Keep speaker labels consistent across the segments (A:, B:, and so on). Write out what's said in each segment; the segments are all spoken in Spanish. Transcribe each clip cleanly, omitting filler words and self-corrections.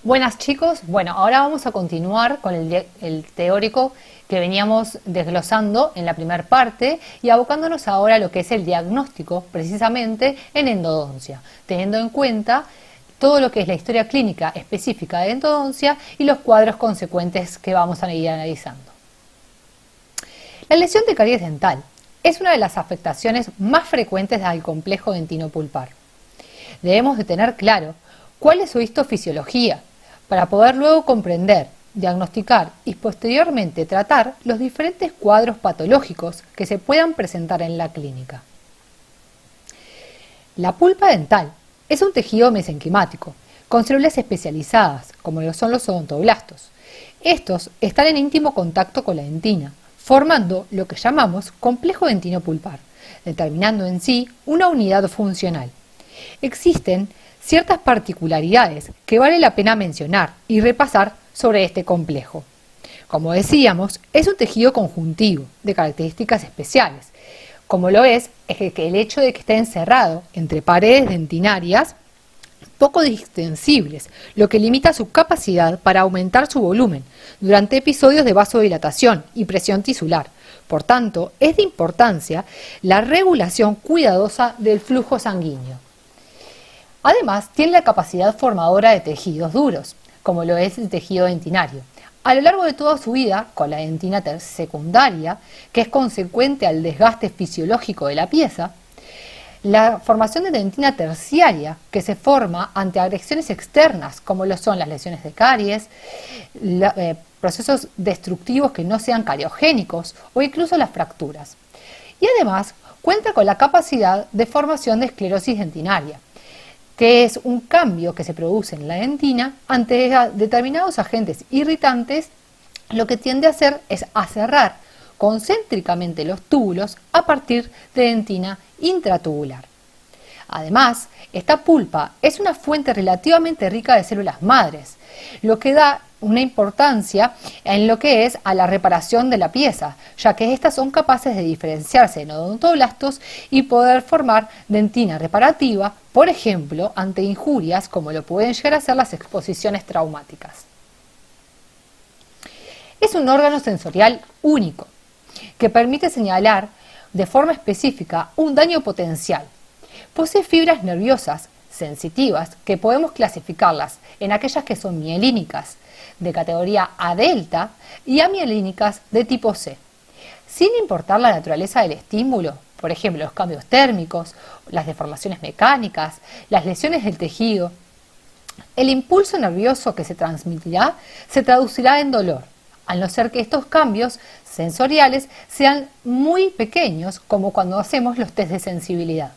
A: Buenas chicos, bueno, ahora vamos a continuar con el teórico que veníamos desglosando en la primera parte y abocándonos ahora a lo que es el diagnóstico precisamente en endodoncia, teniendo en cuenta todo lo que es la historia clínica específica de endodoncia y los cuadros consecuentes que vamos a ir analizando. La lesión de caries dental es una de las afectaciones más frecuentes del complejo dentino-pulpar. Debemos de tener claro cuál es su histofisiología para poder luego comprender, diagnosticar y posteriormente tratar los diferentes cuadros patológicos que se puedan presentar en la clínica. La pulpa dental es un tejido mesenquimático con células especializadas, como lo son los odontoblastos. Estos están en íntimo contacto con la dentina, formando lo que llamamos complejo dentino-pulpar, determinando en sí una unidad funcional. Existen ciertas particularidades que vale la pena mencionar y repasar sobre este complejo. Como decíamos, es un tejido conjuntivo de características especiales, como lo es que el hecho de que esté encerrado entre paredes dentinarias poco distensibles, lo que limita su capacidad para aumentar su volumen durante episodios de vasodilatación y presión tisular. Por tanto, es de importancia la regulación cuidadosa del flujo sanguíneo. Además, tiene la capacidad formadora de tejidos duros, como lo es el tejido dentinario. A lo largo de toda su vida, con la dentina secundaria, que es consecuente al desgaste fisiológico de la pieza, la formación de dentina terciaria, que se forma ante agresiones externas, como lo son las lesiones de caries, procesos destructivos que no sean cariogénicos o incluso las fracturas. Y además, cuenta con la capacidad de formación de esclerosis dentinaria, que es un cambio que se produce en la dentina ante determinados agentes irritantes. Lo que tiende a hacer es a cerrar concéntricamente los túbulos a partir de dentina intratubular. Además, esta pulpa es una fuente relativamente rica de células madres, lo que da una importancia en lo que es a la reparación de la pieza, ya que estas son capaces de diferenciarse en odontoblastos y poder formar dentina reparativa, por ejemplo, ante injurias como lo pueden llegar a ser las exposiciones traumáticas. Es un órgano sensorial único, que permite señalar de forma específica un daño potencial. Posee fibras nerviosas sensitivas que podemos clasificarlas en aquellas que son mielínicas de categoría A delta y amielínicas de tipo C. Sin importar la naturaleza del estímulo, por ejemplo los cambios térmicos, las deformaciones mecánicas, las lesiones del tejido, el impulso nervioso que se transmitirá se traducirá en dolor, al no ser que estos cambios sensoriales sean muy pequeños, como cuando hacemos los test de sensibilidad.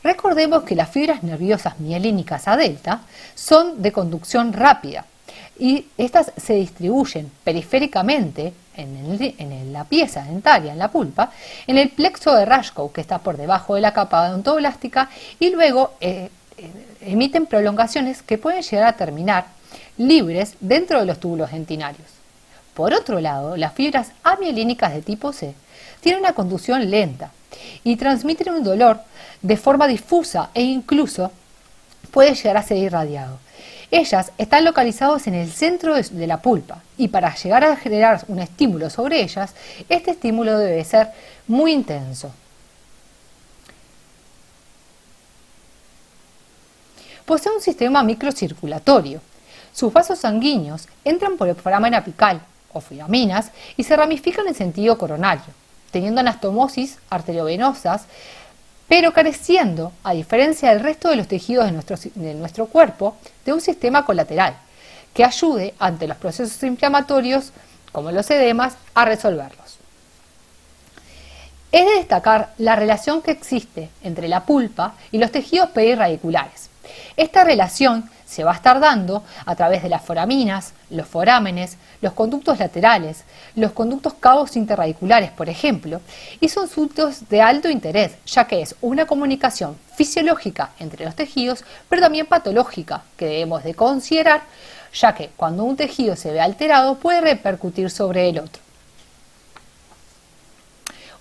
A: Recordemos que las fibras nerviosas mielínicas A delta son de conducción rápida y estas se distribuyen periféricamente en la pieza dentaria, en la pulpa, en el plexo de Rashkow, que está por debajo de la capa odontoblástica, y luego emiten prolongaciones que pueden llegar a terminar libres dentro de los túbulos dentinarios. Por otro lado, las fibras amielínicas de tipo C tienen una conducción lenta y transmiten un dolor de forma difusa e incluso puede llegar a ser irradiado. Ellas están localizadas en el centro de la pulpa y para llegar a generar un estímulo sobre ellas, este estímulo debe ser muy intenso. Posee un sistema microcirculatorio. Sus vasos sanguíneos entran por el foramen apical o follaminas y se ramifican en sentido coronario, teniendo anastomosis arteriovenosas, pero careciendo, a diferencia del resto de los tejidos de nuestro cuerpo, de un sistema colateral que ayude ante los procesos inflamatorios, como los edemas, a resolverlos. Es de destacar la relación que existe entre la pulpa y los tejidos perirradiculares. Esta relación se va a estar dando a través de las foraminas, los forámenes, los conductos laterales, los conductos cabos interradiculares, por ejemplo, y son asuntos de alto interés, ya que es una comunicación fisiológica entre los tejidos, pero también patológica, que debemos de considerar, ya que cuando un tejido se ve alterado puede repercutir sobre el otro.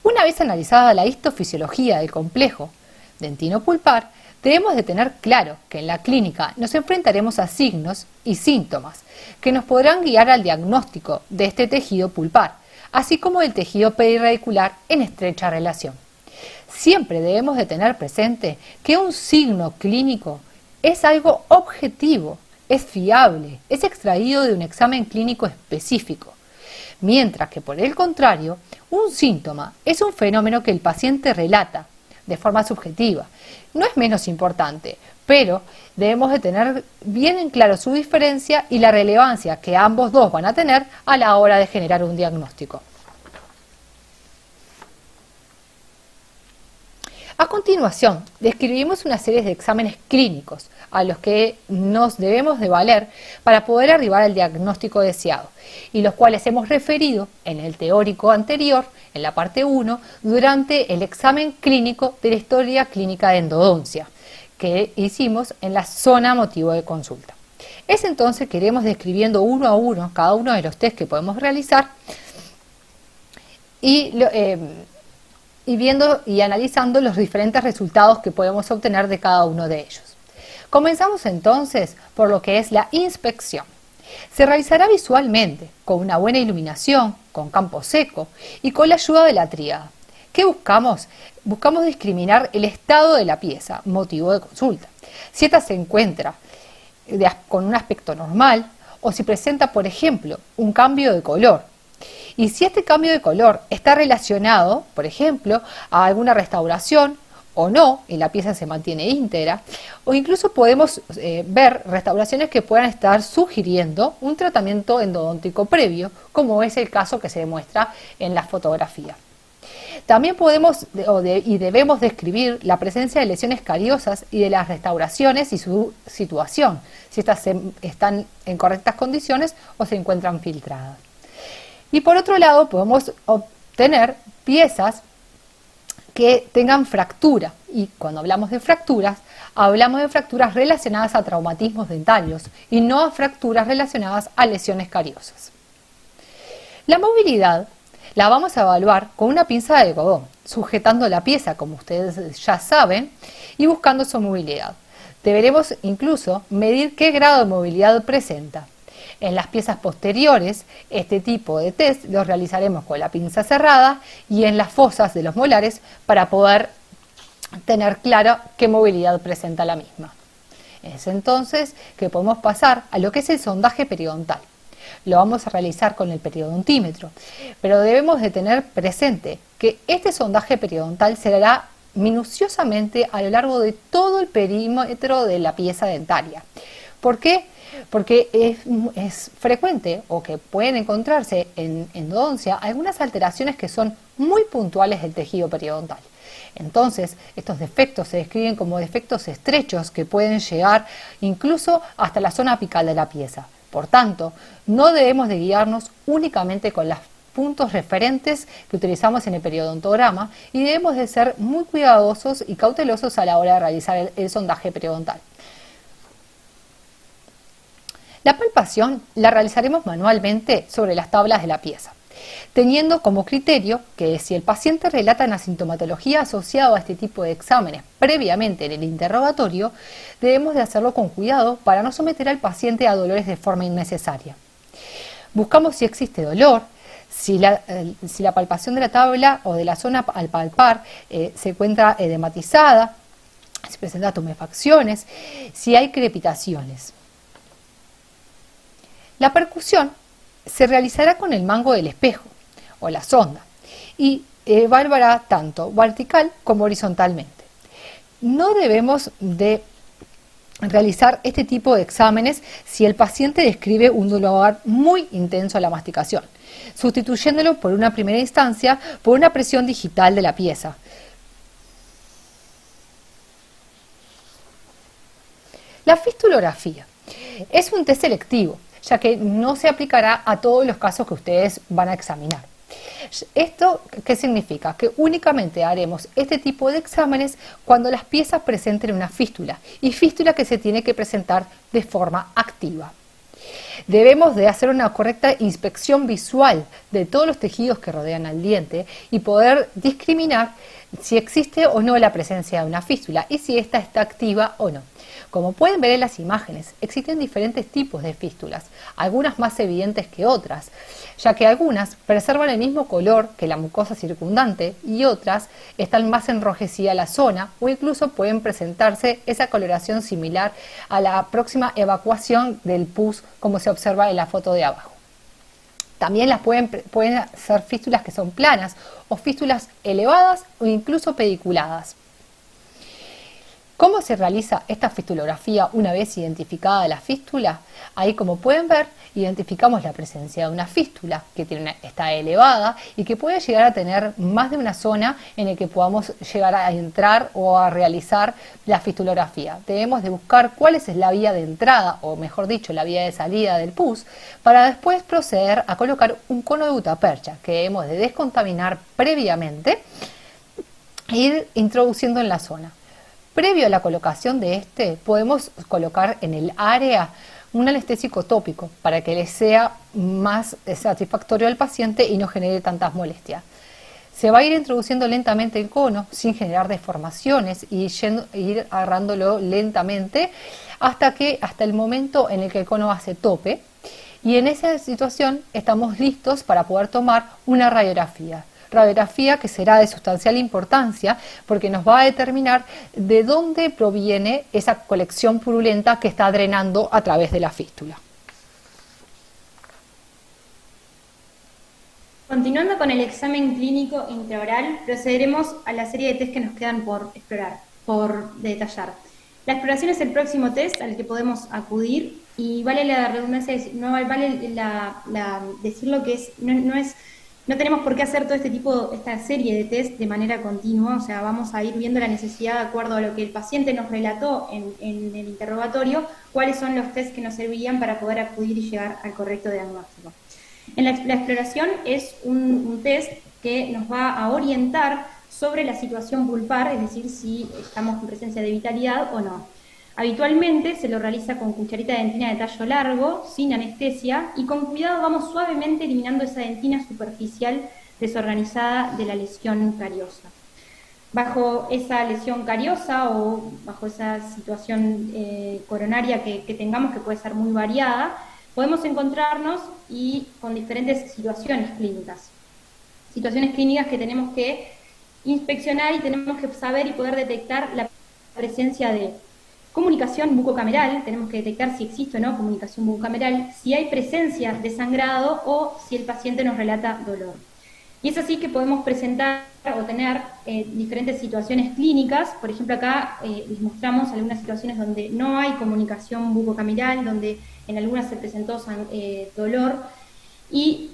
A: Una vez analizada la histofisiología del complejo dentino-pulpar, Debemos de tener claro que en la clínica nos enfrentaremos a signos y síntomas que nos podrán guiar al diagnóstico de este tejido pulpar, así como del tejido periradicular en estrecha relación. Siempre debemos de tener presente que un signo clínico es algo objetivo, es fiable, es extraído de un examen clínico específico, mientras que por el contrario, un síntoma es un fenómeno que el paciente relata de forma subjetiva. No es menos importante, pero debemos de tener bien en claro su diferencia y la relevancia que ambos dos van a tener a la hora de generar un diagnóstico. A continuación, describimos una serie de exámenes clínicos a los que nos debemos de valer para poder arribar al diagnóstico deseado y los cuales hemos referido en el teórico anterior, en la parte 1, durante el examen clínico de la historia clínica de endodoncia que hicimos en la zona motivo de consulta. Es entonces que iremos describiendo uno a uno cada uno de los test que podemos realizar y viendo y analizando los diferentes resultados que podemos obtener de cada uno de ellos. Comenzamos entonces por lo que es la inspección. Se realizará visualmente, con una buena iluminación, con campo seco y con la ayuda de la tríada. ¿Qué buscamos? Buscamos discriminar el estado de la pieza, motivo de consulta. Si ésta se encuentra con un aspecto normal o si presenta, por ejemplo, un cambio de color. Y si este cambio de color está relacionado, por ejemplo, a alguna restauración o no, y la pieza se mantiene íntegra, o incluso podemos ver restauraciones que puedan estar sugiriendo un tratamiento endodóntico previo, como es el caso que se demuestra en la fotografía. También podemos y debemos describir la presencia de lesiones cariosas y de las restauraciones y su situación, si estas están en correctas condiciones o se encuentran filtradas. Y por otro lado, podemos obtener piezas que tengan fractura. Y cuando hablamos de fracturas relacionadas a traumatismos dentarios y no a fracturas relacionadas a lesiones cariosas. La movilidad la vamos a evaluar con una pinza de algodón, sujetando la pieza, como ustedes ya saben, y buscando su movilidad. Deberemos incluso medir qué grado de movilidad presenta. En las piezas posteriores, este tipo de test lo realizaremos con la pinza cerrada y en las fosas de los molares para poder tener claro qué movilidad presenta la misma. Es entonces que podemos pasar a lo que es el sondaje periodontal. Lo vamos a realizar con el periodontímetro, pero debemos de tener presente que este sondaje periodontal se hará minuciosamente a lo largo de todo el perímetro de la pieza dentaria. ¿Por qué? Porque es frecuente o que pueden encontrarse en endodoncia algunas alteraciones que son muy puntuales del tejido periodontal. Entonces, estos defectos se describen como defectos estrechos que pueden llegar incluso hasta la zona apical de la pieza. Por tanto, no debemos de guiarnos únicamente con los puntos referentes que utilizamos en el periodontograma y debemos de ser muy cuidadosos y cautelosos a la hora de realizar el sondaje periodontal. La palpación la realizaremos manualmente sobre las tablas de la pieza, teniendo como criterio que si el paciente relata una sintomatología asociada a este tipo de exámenes previamente en el interrogatorio, debemos de hacerlo con cuidado para no someter al paciente a dolores de forma innecesaria. Buscamos si existe dolor, si la palpación de la tabla o de la zona al palpar se encuentra edematizada, si presenta tumefacciones, si hay crepitaciones. La percusión se realizará con el mango del espejo o la sonda y evaluará tanto vertical como horizontalmente. No debemos de realizar este tipo de exámenes si el paciente describe un dolor muy intenso a la masticación, sustituyéndolo por una primera instancia por una presión digital de la pieza. La fistulografía es un test selectivo, ya que no se aplicará a todos los casos que ustedes van a examinar. ¿Esto qué significa? Que únicamente haremos este tipo de exámenes cuando las piezas presenten una fístula, y fístula que se tiene que presentar de forma activa. Debemos de hacer una correcta inspección visual de todos los tejidos que rodean al diente y poder discriminar si existe o no la presencia de una fístula y si ésta está activa o no. Como pueden ver en las imágenes, existen diferentes tipos de fístulas, algunas más evidentes que otras, ya que algunas preservan el mismo color que la mucosa circundante y otras están más enrojecida la zona o incluso pueden presentarse esa coloración similar a la próxima evacuación del pus como se observa en la foto de abajo. También pueden ser fístulas que son planas o fístulas elevadas o incluso pediculadas. ¿Cómo se realiza esta fistulografía una vez identificada la fístula? Ahí, como pueden ver, identificamos la presencia de una fístula que está elevada y que puede llegar a tener más de una zona en la que podamos llegar a entrar o a realizar la fistulografía. Debemos de buscar cuál es la vía de entrada, o mejor dicho, la vía de salida del pus, para después proceder a colocar un cono de gutapercha que debemos de descontaminar previamente e ir introduciendo en la zona. Previo a la colocación de podemos colocar en el área un anestésico tópico para que le sea más satisfactorio al paciente y no genere tantas molestias. Se va a ir introduciendo lentamente el cono sin generar deformaciones y ir agarrándolo lentamente hasta el momento en el que el cono hace tope, y en esa situación estamos listos para poder tomar una radiografía que será de sustancial importancia porque nos va a determinar de dónde proviene esa colección purulenta que está drenando a través de la fístula.
B: Continuando con el examen clínico intraoral, procederemos a la serie de test que nos quedan por explorar, por detallar. La exploración es el próximo test al que podemos acudir y vale la redundancia, no vale decirlo que no tenemos por qué hacer todo esta serie de test de manera continua, o sea, vamos a ir viendo la necesidad de acuerdo a lo que el paciente nos relató en el interrogatorio, cuáles son los test que nos servirían para poder acudir y llegar al correcto diagnóstico. La exploración es un test que nos va a orientar sobre la situación pulpar, es decir, si estamos en presencia de vitalidad o no. Habitualmente se lo realiza con cucharita de dentina de tallo largo, sin anestesia, y con cuidado vamos suavemente eliminando esa dentina superficial desorganizada de la lesión cariosa. Bajo esa lesión cariosa o bajo esa situación coronaria que tengamos, que puede ser muy variada, podemos encontrarnos con diferentes situaciones clínicas. Situaciones clínicas que tenemos que inspeccionar y tenemos que saber y poder detectar la presencia de comunicación bucocameral, tenemos que detectar si existe o no comunicación bucocameral, si hay presencia de sangrado o si el paciente nos relata dolor. Y es así que podemos presentar o tener diferentes situaciones clínicas. Por ejemplo, acá les mostramos algunas situaciones donde no hay comunicación bucocameral, donde en algunas se presentó dolor, y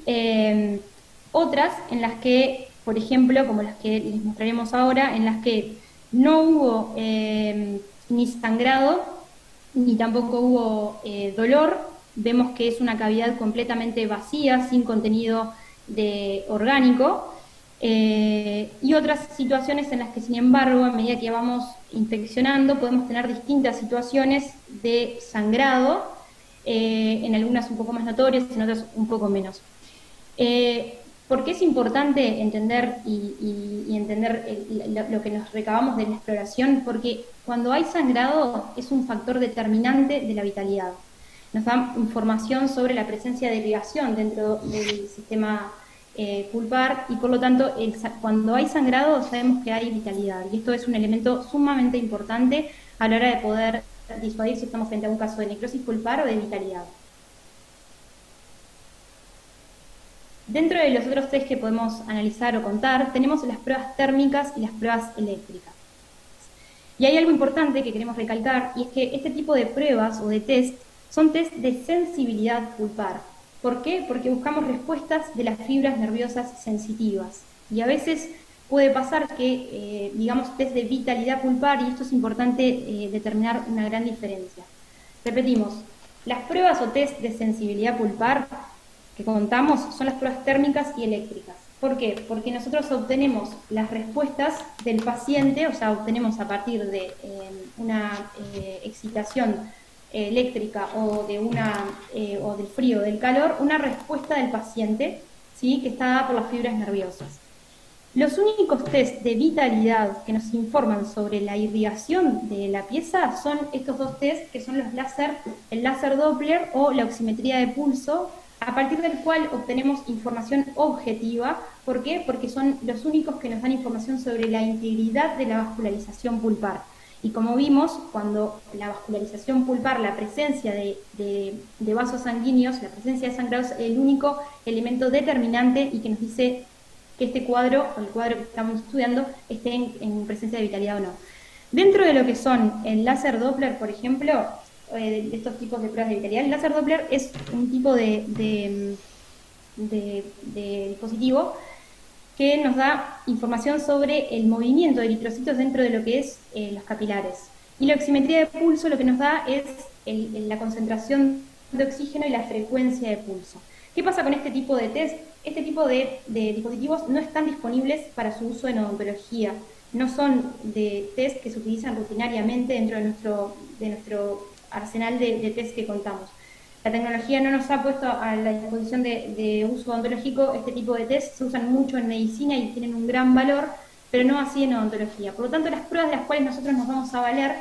B: otras en las que, por ejemplo, como las que les mostraremos ahora, en las que no hubo ni sangrado, ni tampoco hubo dolor. Vemos que es una cavidad completamente vacía, sin contenido orgánico, y otras situaciones en las que, sin embargo, a medida que vamos inspeccionando, podemos tener distintas situaciones de sangrado, en algunas un poco más notorias, en otras un poco menos. ¿Por qué es importante entender y entender lo que nos recabamos de la exploración? Porque cuando hay sangrado es un factor determinante de la vitalidad. Nos da información sobre la presencia de irrigación dentro del sistema pulpar, y por lo tanto cuando hay sangrado sabemos que hay vitalidad, y esto es un elemento sumamente importante a la hora de poder disuadir si estamos frente a un caso de necrosis pulpar o de vitalidad. Dentro de los otros test que podemos analizar o contar, tenemos las pruebas térmicas y las pruebas eléctricas. Y hay algo importante que queremos recalcar, y es que este tipo de pruebas o de test son test de sensibilidad pulpar. ¿Por qué? Porque buscamos respuestas de las fibras nerviosas sensitivas. Y a veces puede pasar que, digamos, test de vitalidad pulpar, y esto es importante determinar una gran diferencia. Repetimos, las pruebas o test de sensibilidad pulpar que contamos son las pruebas térmicas y eléctricas. ¿Por qué? Porque nosotros obtenemos las respuestas del paciente, o sea, obtenemos a partir de una excitación eléctrica o o del frío o del calor, una respuesta del paciente, ¿sí?, que está dada por las fibras nerviosas. Los únicos test de vitalidad que nos informan sobre la irrigación de la pieza son estos dos test, que son los láser, el láser Doppler o la oximetría de pulso, a partir del cual obtenemos información objetiva. ¿Por qué? Porque son los únicos que nos dan información sobre la integridad de la vascularización pulpar. Y como vimos, cuando la vascularización pulpar, la presencia de vasos sanguíneos, la presencia de sangrado es el único elemento determinante y que nos dice que este cuadro, o el cuadro que estamos estudiando, esté en presencia de vitalidad o no. Dentro de lo que son el láser Doppler, por ejemplo, de estos tipos de pruebas de vitalidad, el láser Doppler es un tipo de dispositivo que nos da información sobre el movimiento de eritrocitos dentro de lo que es los capilares. Y la oximetría de pulso lo que nos da es la concentración de oxígeno y la frecuencia de pulso. ¿Qué pasa con este tipo de test? Este tipo de dispositivos no están disponibles para su uso en odontología. No son de test que se utilizan rutinariamente dentro de nuestro arsenal de test que contamos. La tecnología no nos ha puesto a la disposición de uso odontológico. Este tipo de test se usan mucho en medicina y tienen un gran valor, pero no así en odontología. Por lo tanto, las pruebas de las cuales nosotros nos vamos a valer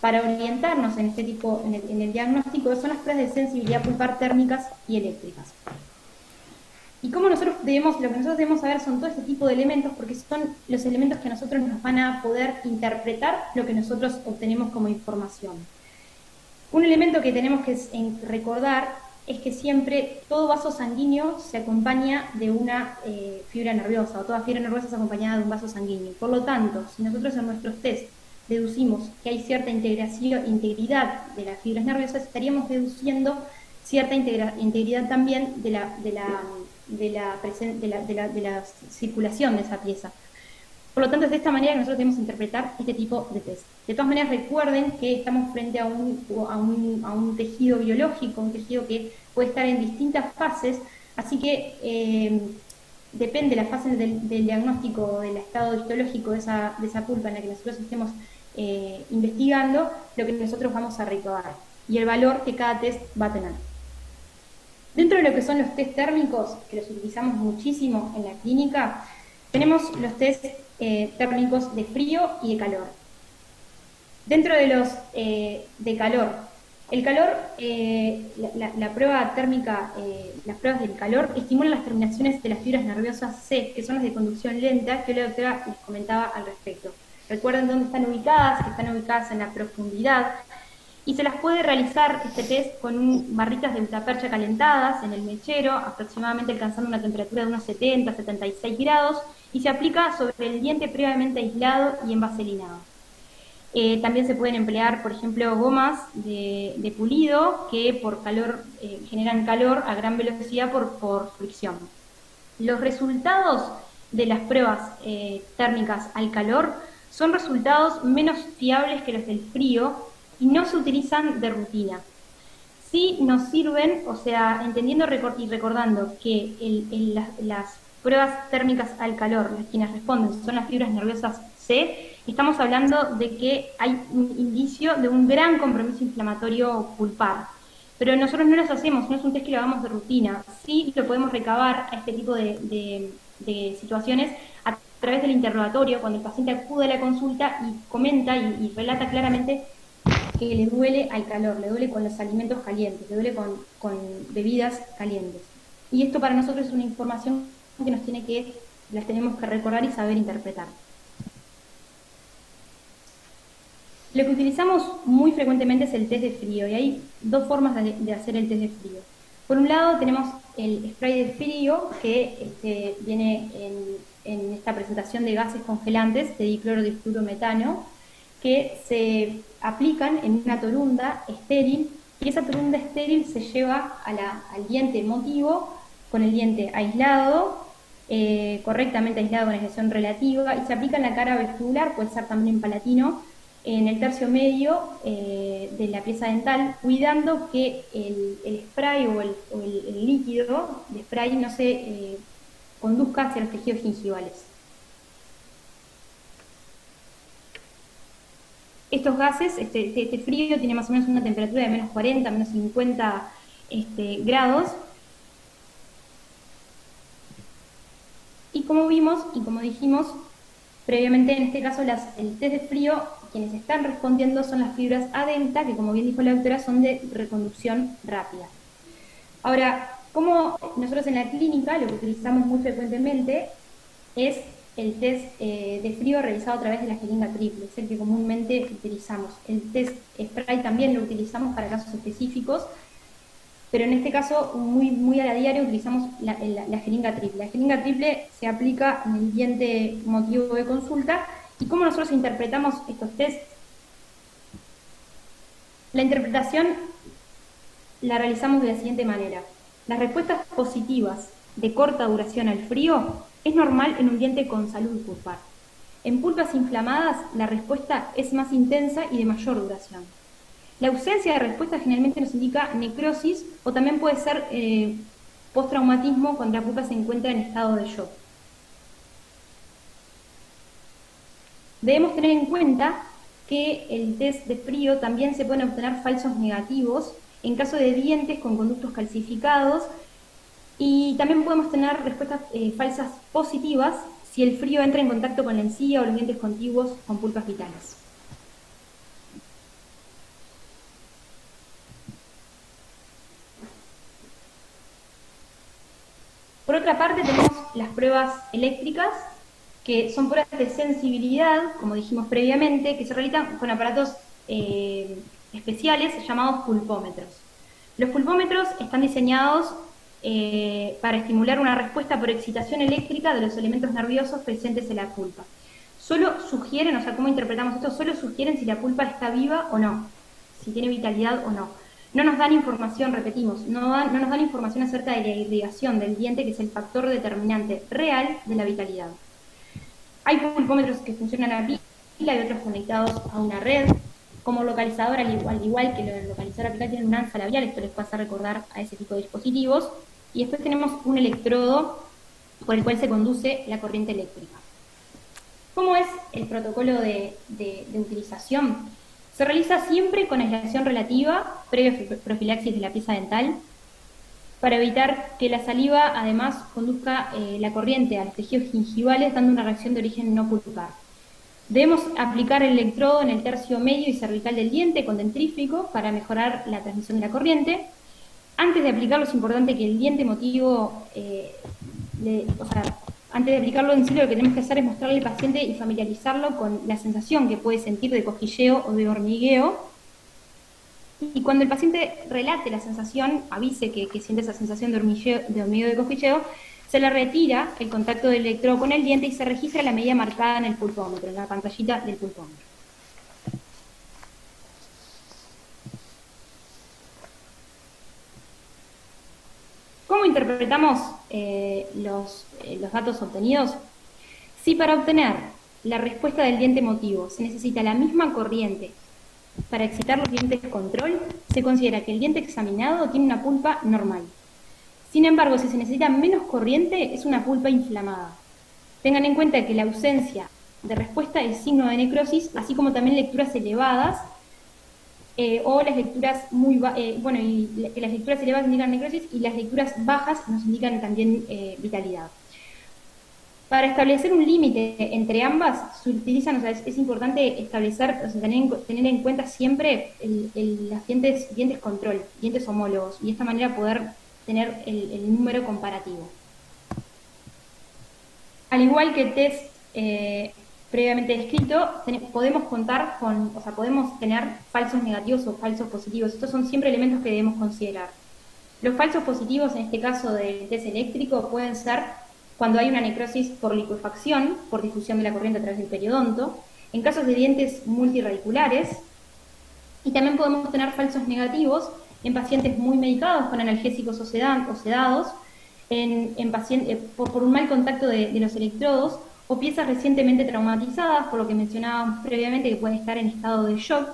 B: para orientarnos en este tipo, en el diagnóstico, son las pruebas de sensibilidad pulpar térmicas y eléctricas. Y cómo lo que nosotros debemos saber son todo este tipo de elementos, porque son los elementos que a nosotros nos van a poder interpretar lo que nosotros obtenemos como información. Un elemento que tenemos que recordar es que siempre todo vaso sanguíneo se acompaña de una fibra nerviosa, o toda fibra nerviosa es acompañada de un vaso sanguíneo. Por lo tanto, si nosotros en nuestros test deducimos que hay cierta integridad de las fibras nerviosas, estaríamos deduciendo cierta integridad también de la circulación de esa pieza. Por lo tanto, es de esta manera que nosotros debemos interpretar este tipo de test. De todas maneras, recuerden que estamos frente a un tejido biológico, un tejido que puede estar en distintas fases, así que depende de la fase del diagnóstico, del estado histológico de esa pulpa en la que nosotros estemos investigando, lo que nosotros vamos a recabar y el valor que cada test va a tener. Dentro de lo que son los test térmicos, que los utilizamos muchísimo en la clínica, tenemos los test térmicos de frío y de calor. Dentro de los de calor, el calor, la prueba térmica, las pruebas del calor estimulan las terminaciones de las fibras nerviosas C, que son las de conducción lenta, que la doctora les comentaba al respecto. Recuerden dónde están ubicadas, que están ubicadas en la profundidad, y se las puede realizar este test con barritas de gutapercha calentadas en el mechero, aproximadamente alcanzando una temperatura de unos 70-76 grados, y se aplica sobre el diente previamente aislado y envaselinado. También se pueden emplear, por ejemplo, gomas de pulido que por calor generan calor a gran velocidad por fricción. Los resultados de las pruebas térmicas al calor son resultados menos fiables que los del frío y no se utilizan de rutina. Sí nos sirven, o sea, entendiendo y recordando que las pruebas térmicas al calor, las quienes responden son las fibras nerviosas C, estamos hablando de que hay un indicio de un gran compromiso inflamatorio pulpar. Pero nosotros no los hacemos, no es un test que lo hagamos de rutina. Sí lo podemos recabar a este tipo de situaciones a través del interrogatorio, cuando el paciente acude a la consulta y comenta y relata claramente que le duele al calor, le duele con los alimentos calientes, le duele con bebidas calientes. Y esto para nosotros es una información que las tenemos que recordar y saber interpretar. Lo que utilizamos muy frecuentemente es el test de frío, y hay dos formas de hacer el test de frío. Por un lado tenemos el spray de frío, que viene en esta presentación de gases congelantes de dicloro de fluorometano, que se aplican en una torunda estéril, y esa torunda estéril se lleva al diente motivo con el diente aislado, correctamente aislado con aislación relativa, y se aplica en la cara vestibular, puede ser también en palatino, en el tercio medio de la pieza dental, cuidando que el spray o el líquido de spray no se conduzca hacia los tejidos gingivales. Estos gases, este frío tiene más o menos una temperatura de menos 40, menos 50 grados. Y como vimos y como dijimos previamente, en este caso el test de frío, quienes están respondiendo son las fibras A delta, que como bien dijo la doctora, son de reconducción rápida. Ahora, como nosotros en la clínica lo que utilizamos muy frecuentemente es el test de frío realizado a través de la jeringa triple, es el que comúnmente utilizamos. El test spray también lo utilizamos para casos específicos, pero en este caso, muy a la diaria, utilizamos la jeringa triple. La jeringa triple se aplica en el diente motivo de consulta. ¿Y cómo nosotros interpretamos estos test? La interpretación la realizamos de la siguiente manera. Las respuestas positivas de corta duración al frío es normal en un diente con salud pulpar. En pulpas inflamadas, la respuesta es más intensa y de mayor duración. La ausencia de respuesta generalmente nos indica necrosis o también puede ser postraumatismo cuando la pulpa se encuentra en estado de shock. Debemos tener en cuenta que el test de frío también se pueden obtener falsos negativos en caso de dientes con conductos calcificados y también podemos tener respuestas falsas positivas si el frío entra en contacto con la encía o los dientes contiguos con pulpas vitales. Por otra parte, tenemos las pruebas eléctricas, que son pruebas de sensibilidad, como dijimos previamente, que se realizan con aparatos especiales llamados pulpómetros. Los pulpómetros están diseñados para estimular una respuesta por excitación eléctrica de los elementos nerviosos presentes en la pulpa. Solo sugieren, o sea, ¿cómo interpretamos esto? Solo sugieren si la pulpa está viva o no, si tiene vitalidad o no. No nos dan información, repetimos, no nos dan información acerca de la irrigación del diente, que es el factor determinante real de la vitalidad. Hay pulpómetros que funcionan a pila y otros conectados a una red. Como localizador, al igual que el localizador apical, tiene un ANSA labial, esto les puede hacer recordar a ese tipo de dispositivos. Y después tenemos un electrodo por el cual se conduce la corriente eléctrica. ¿Cómo es el protocolo de utilización? Se realiza siempre con aislación relativa, previa profilaxis de la pieza dental, para evitar que la saliva además conduzca la corriente a los tejidos gingivales, dando una reacción de origen no pulpar. Debemos aplicar el electrodo en el tercio medio y cervical del diente con dentrífico para mejorar la transmisión de la corriente. Antes de aplicarlo es importante que el diente motivo, antes de aplicarlo en sí, lo que tenemos que hacer es mostrarle al paciente y familiarizarlo con la sensación que puede sentir de cosquilleo o de hormigueo. Y cuando el paciente relate la sensación, avise que siente esa sensación de hormigueo, de cosquilleo, se le retira el contacto del electrodo con el diente y se registra la medida marcada en el pulpómetro, en la pantallita del pulpómetro. ¿Cómo interpretamos los datos obtenidos? Si para obtener la respuesta del diente motivo se necesita la misma corriente para excitar los dientes de control, se considera que el diente examinado tiene una pulpa normal. Sin embargo, si se necesita menos corriente, es una pulpa inflamada. Tengan en cuenta que la ausencia de respuesta es signo de necrosis, así como también lecturas elevadas, o las lecturas que las lecturas elevadas indican necrosis y las lecturas bajas nos indican también vitalidad. Para establecer un límite entre ambas, se utilizan, es importante establecer, tener en cuenta siempre los dientes control, dientes homólogos, y de esta manera poder tener el número comparativo. Al igual que el test previamente descrito, podemos podemos tener falsos negativos o falsos positivos. Estos son siempre elementos que debemos considerar. Los falsos positivos, en este caso del test eléctrico, pueden ser cuando hay una necrosis por licuefacción, por difusión de la corriente a través del periodonto, en casos de dientes multirradiculares, y también podemos tener falsos negativos en pacientes muy medicados con analgésicos o sedados, por un mal contacto de los electrodos, o piezas recientemente traumatizadas, por lo que mencionábamos previamente, que pueden estar en estado de shock,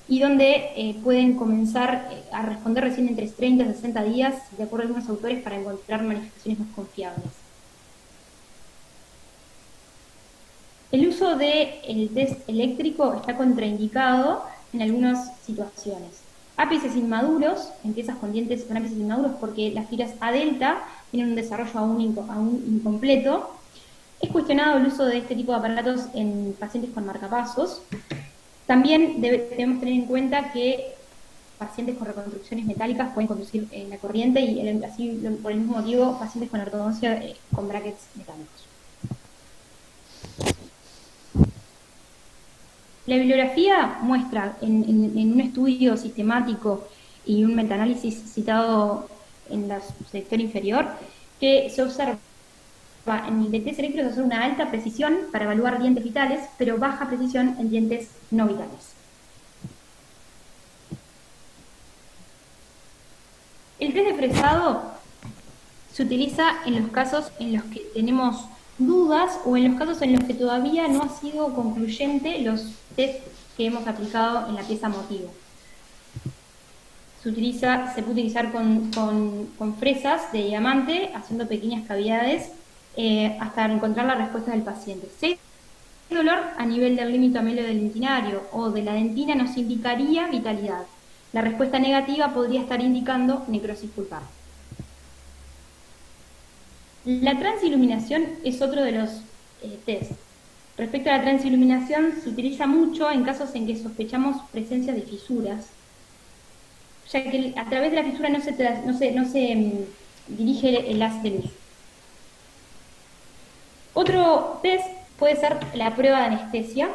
B: y donde pueden comenzar a responder recién entre 30 y 60 días, de acuerdo a algunos autores, para encontrar manifestaciones más confiables. El uso del test eléctrico está contraindicado en algunas situaciones. Ápices inmaduros, en piezas con dientes con ápices inmaduros, porque las fibras A delta tienen un desarrollo aún incompleto. Es cuestionado el uso de este tipo de aparatos en pacientes con marcapasos. También debemos tener en cuenta que pacientes con reconstrucciones metálicas pueden conducir en la corriente y así, por el mismo motivo, pacientes con ortodoncia con brackets metálicos. La bibliografía muestra en un estudio sistemático y un metaanálisis citado en la sección inferior que se observa en el test eléctrico hacer una alta precisión para evaluar dientes vitales, pero baja precisión en dientes no vitales. El test de fresado se utiliza en los casos en los que tenemos dudas o en los casos en los que todavía no ha sido concluyente los test que hemos aplicado en la pieza motivo. Se puede utilizar con fresas de diamante, haciendo pequeñas cavidades hasta encontrar la respuesta del paciente. Si hay dolor a nivel del límite amelio-dentinario o de la dentina, nos indicaría vitalidad. La respuesta negativa podría estar indicando necrosis pulpar. La transiluminación es otro de los test. Respecto a la transiluminación, se utiliza mucho en casos en que sospechamos presencia de fisuras, ya que a través de la fisura no se dirige el haz de luz. Otro test puede ser la prueba de anestesia.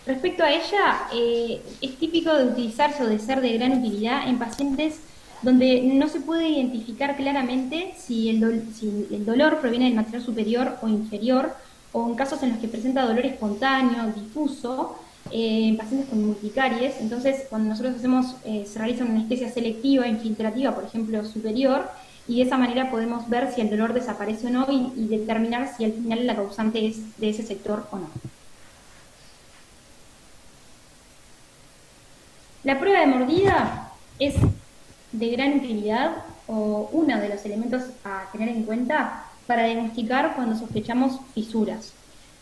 B: Respecto a ella, es típico de utilizarse o de ser de gran utilidad en pacientes donde no se puede identificar claramente si el dolor proviene del maxilar superior o inferior, o en casos en los que presenta dolor espontáneo, difuso, en pacientes con multicaries. Entonces, cuando nosotros se realiza una anestesia selectiva, infiltrativa, por ejemplo, superior, y de esa manera podemos ver si el dolor desaparece o no y determinar si al final la causante es de ese sector o no. La prueba de mordida es de gran utilidad o uno de los elementos a tener en cuenta para diagnosticar cuando sospechamos fisuras.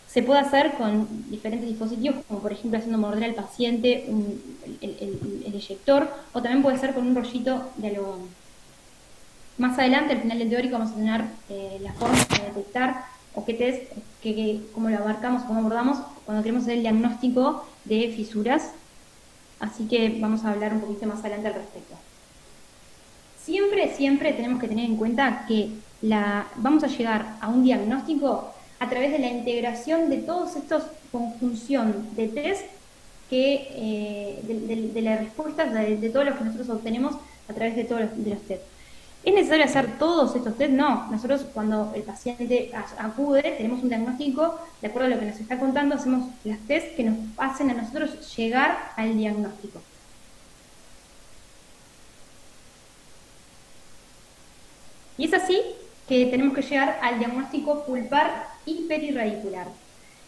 B: Se puede hacer con diferentes dispositivos, como por ejemplo haciendo morder al paciente el eyector, o también puede ser con un rollito de algodón. Más adelante, al final del teórico, vamos a tener la forma de detectar o qué test, cómo lo abarcamos, cómo abordamos cuando queremos hacer el diagnóstico de fisuras. Así que vamos a hablar un poquito más adelante al respecto. Siempre tenemos que tener en cuenta que vamos a llegar a un diagnóstico a través de la integración de todos estos conjunción de test de las respuestas de todos los que nosotros obtenemos a través de todos los test. ¿Es necesario hacer todos estos test? No. Nosotros, cuando el paciente acude, tenemos un diagnóstico, de acuerdo a lo que nos está contando, hacemos los test que nos hacen a nosotros llegar al diagnóstico. Y es así que tenemos que llegar al diagnóstico pulpar y perirradicular.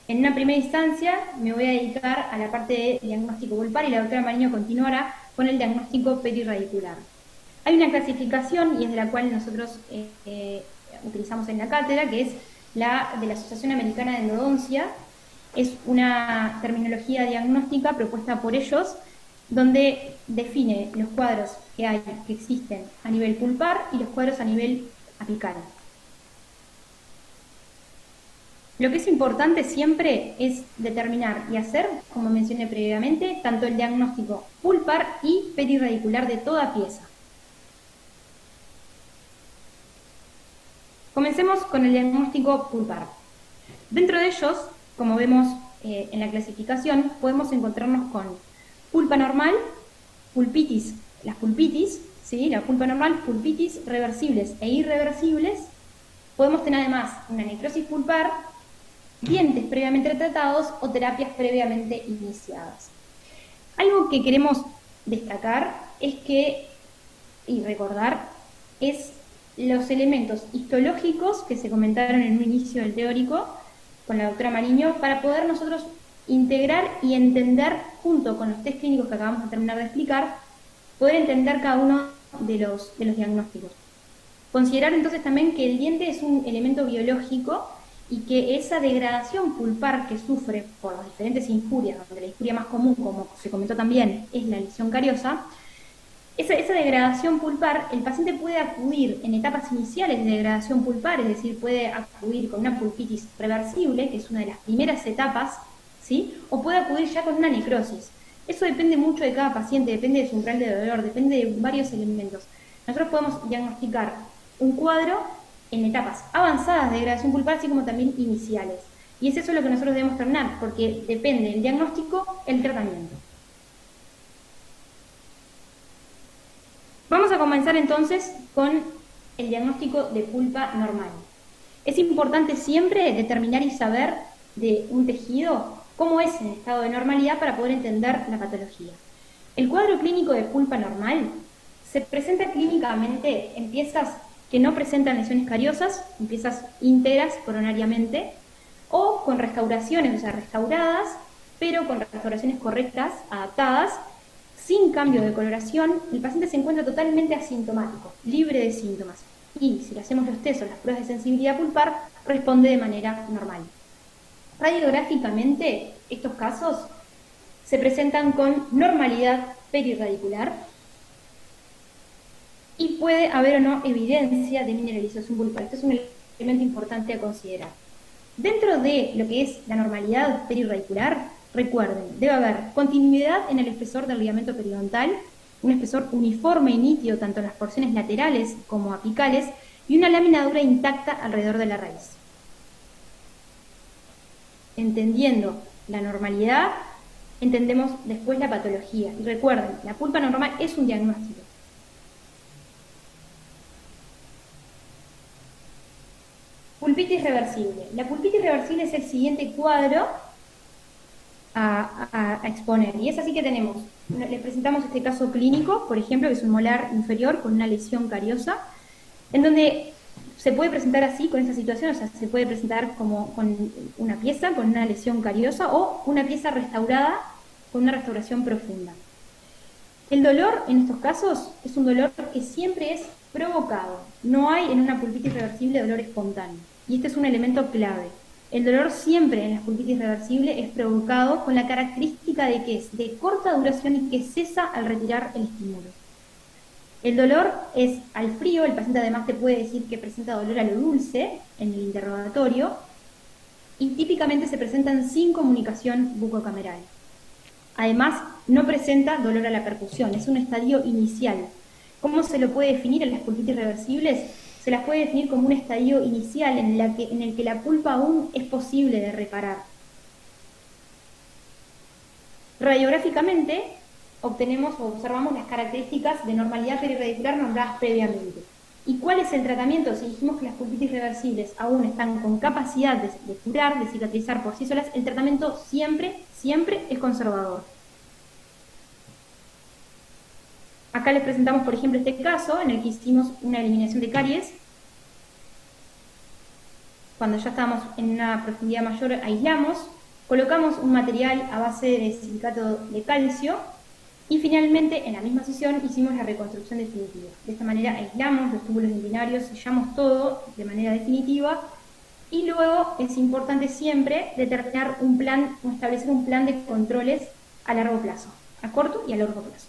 B: En una primera instancia me voy a dedicar a la parte de diagnóstico pulpar y la doctora Mariño continuará con el diagnóstico perirradicular. Hay una clasificación, y es de la cual nosotros utilizamos en la cátedra, que es la de la Asociación Americana de Endodoncia. Es una terminología diagnóstica propuesta por ellos, donde define los cuadros que existen a nivel pulpar y los cuadros a nivel apical. Lo que es importante siempre es determinar y hacer, como mencioné previamente, tanto el diagnóstico pulpar y perirradicular de toda pieza. Comencemos con el diagnóstico pulpar. Dentro de ellos, como vemos en la clasificación, podemos encontrarnos con pulpa normal, pulpitis, las pulpitis, ¿sí? La pulpa normal, pulpitis reversibles e irreversibles. Podemos tener además una necrosis pulpar, dientes previamente tratados o terapias previamente iniciadas. Algo que queremos destacar y recordar es los elementos histológicos que se comentaron en un inicio del teórico con la doctora Mariño para poder nosotros integrar y entender, junto con los test clínicos que acabamos de terminar de explicar, poder entender cada uno de los diagnósticos. Considerar entonces también que el diente es un elemento biológico y que esa degradación pulpar que sufre por las diferentes injurias, donde la injuria más común, como se comentó también, es la lesión cariosa, esa degradación pulpar, el paciente puede acudir en etapas iniciales de degradación pulpar, es decir, puede acudir con una pulpitis reversible, que es una de las primeras etapas, ¿sí? O puede acudir ya con una necrosis. Eso depende mucho de cada paciente, depende de su umbral de dolor, depende de varios elementos. Nosotros podemos diagnosticar un cuadro en etapas avanzadas de degradación pulpar, así como también iniciales. Y es eso lo que nosotros debemos terminar, porque depende del diagnóstico, el tratamiento. Vamos a comenzar entonces con el diagnóstico de pulpa normal. Es importante siempre determinar y saber de un tejido cómo es en estado de normalidad para poder entender la patología. El cuadro clínico de pulpa normal se presenta clínicamente en piezas que no presentan lesiones cariosas, en piezas íntegras coronariamente, o con restauraciones, o sea, restauradas, pero con restauraciones correctas, adaptadas, sin cambio de coloración. El paciente se encuentra totalmente asintomático, libre de síntomas. Y si le hacemos los test o las pruebas de sensibilidad pulpar, responde de manera normal. Radiográficamente, estos casos se presentan con normalidad perirradicular y puede haber o no evidencia de mineralización pulpar. Este es un elemento importante a considerar. Dentro de lo que es la normalidad perirradicular, recuerden, debe haber continuidad en el espesor del ligamento periodontal, un espesor uniforme y nítido tanto en las porciones laterales como apicales y una lámina dura intacta alrededor de la raíz. Entendiendo la normalidad, entendemos después la patología. Y recuerden, la pulpa normal es un diagnóstico. Pulpitis reversible. La pulpitis reversible es el siguiente cuadro a exponer. Y es así que tenemos, les presentamos este caso clínico, por ejemplo, que es un molar inferior con una lesión cariosa, en donde se puede presentar así, con esa situación, o sea, se puede presentar como con una pieza, con una lesión cariosa, o una pieza restaurada con una restauración profunda. El dolor en estos casos es un dolor que siempre es provocado. No hay en una pulpitis reversible dolor espontáneo. Y este es un elemento clave. El dolor siempre en las pulpitis reversibles es provocado con la característica de que es de corta duración y que cesa al retirar el estímulo. El dolor es al frío, el paciente además te puede decir que presenta dolor a lo dulce en el interrogatorio y típicamente se presentan sin comunicación bucocameral. Además, no presenta dolor a la percusión, es un estadio inicial. ¿Cómo se lo puede definir en las pulpitis reversibles? Se las puede definir como un estadio inicial en el que la pulpa aún es posible de reparar. Radiográficamente, obtenemos o observamos las características de normalidad perirradicular nombradas previamente. ¿Y cuál es el tratamiento? Si dijimos que las pulpitis reversibles aún están con capacidad de curar, de cicatrizar por sí solas, el tratamiento siempre es conservador. Acá les presentamos, por ejemplo, este caso en el que hicimos una eliminación de caries. Cuando ya estábamos en una profundidad mayor, aislamos, colocamos un material a base de silicato de calcio y finalmente, en la misma sesión, hicimos la reconstrucción definitiva. De esta manera aislamos los túbulos dentinarios, sellamos todo de manera definitiva y luego es importante siempre determinar un plan o establecer un plan de controles a largo plazo, a corto y a largo plazo.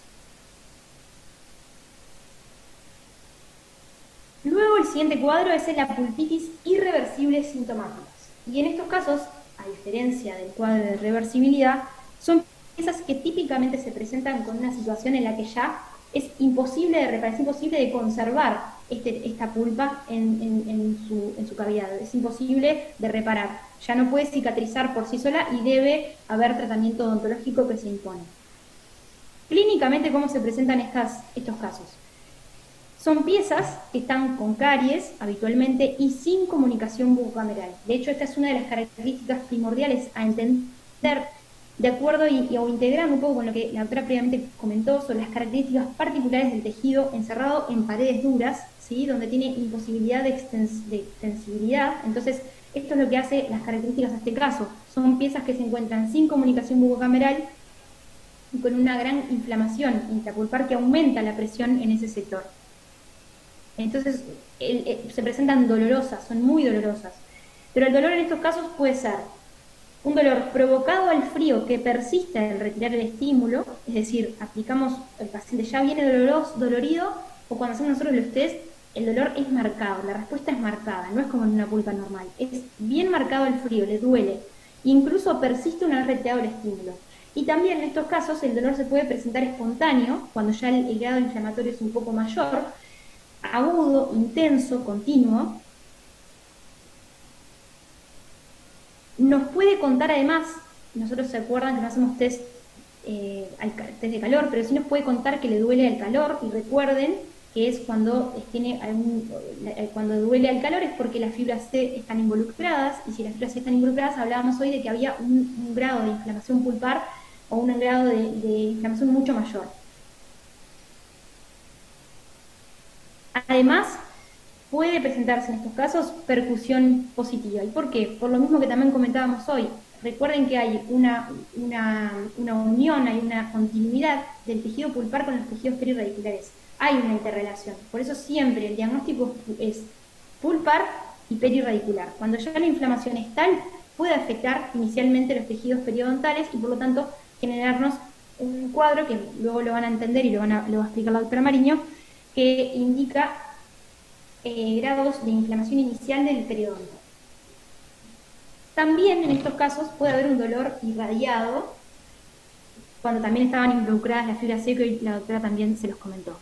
B: Luego el siguiente cuadro es la pulpitis irreversible sintomáticas. Y en estos casos, a diferencia del cuadro de reversibilidad, son piezas que típicamente se presentan con una situación en la que ya es imposible de reparar, es imposible de conservar esta pulpa en su cavidad, es imposible de reparar. Ya no puede cicatrizar por sí sola y debe haber tratamiento odontológico que se impone. Clínicamente, ¿cómo se presentan estos casos? Son piezas que están con caries habitualmente y sin comunicación bucocameral. De hecho, esta es una de las características primordiales a entender, de acuerdo o integrando un poco con lo que la doctora previamente comentó sobre las características particulares del tejido encerrado en paredes duras, ¿sí? Donde tiene imposibilidad de extensibilidad. Entonces, esto es lo que hace las características de este caso. Son piezas que se encuentran sin comunicación bucocameral y con una gran inflamación intrapulpar que aumenta la presión en ese sector. Entonces se presentan dolorosas, son muy dolorosas. Pero el dolor en estos casos puede ser un dolor provocado al frío que persiste al retirar el estímulo, es decir, aplicamos, el paciente ya viene dolorido, o cuando hacemos nosotros los test, el dolor es marcado, la respuesta es marcada, no es como en una pulpa normal, es bien marcado el frío, le duele, incluso persiste una vez retirado el estímulo. Y también en estos casos el dolor se puede presentar espontáneo, cuando ya el grado inflamatorio es un poco mayor, agudo, intenso, continuo. Nos puede contar además, nosotros se acuerdan que no hacemos test de calor, pero sí nos puede contar que le duele al calor, y recuerden que es cuando cuando duele al calor es porque las fibras C están involucradas, y si las fibras C están involucradas, hablábamos hoy de que había un grado de inflamación pulpar o un grado de inflamación mucho mayor. Además, puede presentarse en estos casos percusión positiva. ¿Y por qué? Por lo mismo que también comentábamos hoy. Recuerden que hay una unión, hay una continuidad del tejido pulpar con los tejidos perirradiculares. Hay una interrelación. Por eso siempre el diagnóstico es pulpar y perirradicular. Cuando ya la inflamación es tal, puede afectar inicialmente los tejidos periodontales y por lo tanto generarnos un cuadro que luego lo van a entender y lo va a explicar la doctora Mariño, que indica grados de inflamación inicial del periodonto. También en estos casos puede haber un dolor irradiado, cuando también estaban involucradas las fibras C, y la doctora también se los comentó.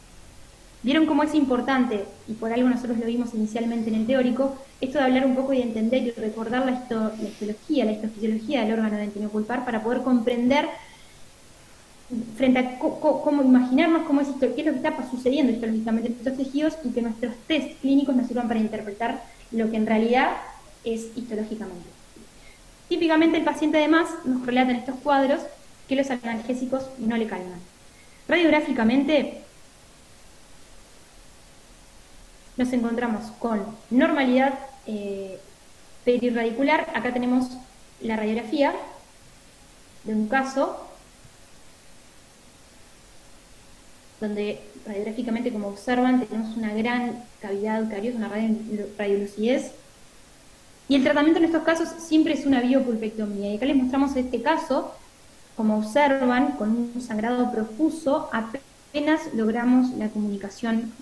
B: ¿Vieron cómo es importante, y por algo nosotros lo vimos inicialmente en el teórico, esto de hablar un poco y de entender y recordar la histología, la histofisiología del órgano dentino pulpar para poder comprender frente a cómo imaginarnos qué es lo que está sucediendo histológicamente en estos tejidos y que nuestros test clínicos nos sirvan para interpretar lo que en realidad es histológicamente. Típicamente el paciente además nos relata en estos cuadros que los analgésicos no le calman. Radiográficamente nos encontramos con normalidad perirradicular. Acá tenemos la radiografía de un caso donde radiográficamente, como observan, tenemos una gran cavidad cariosa, una radiolucidez. Y el tratamiento en estos casos siempre es una biopulpectomía. Y acá les mostramos este caso, como observan, con un sangrado profuso, apenas logramos la comunicación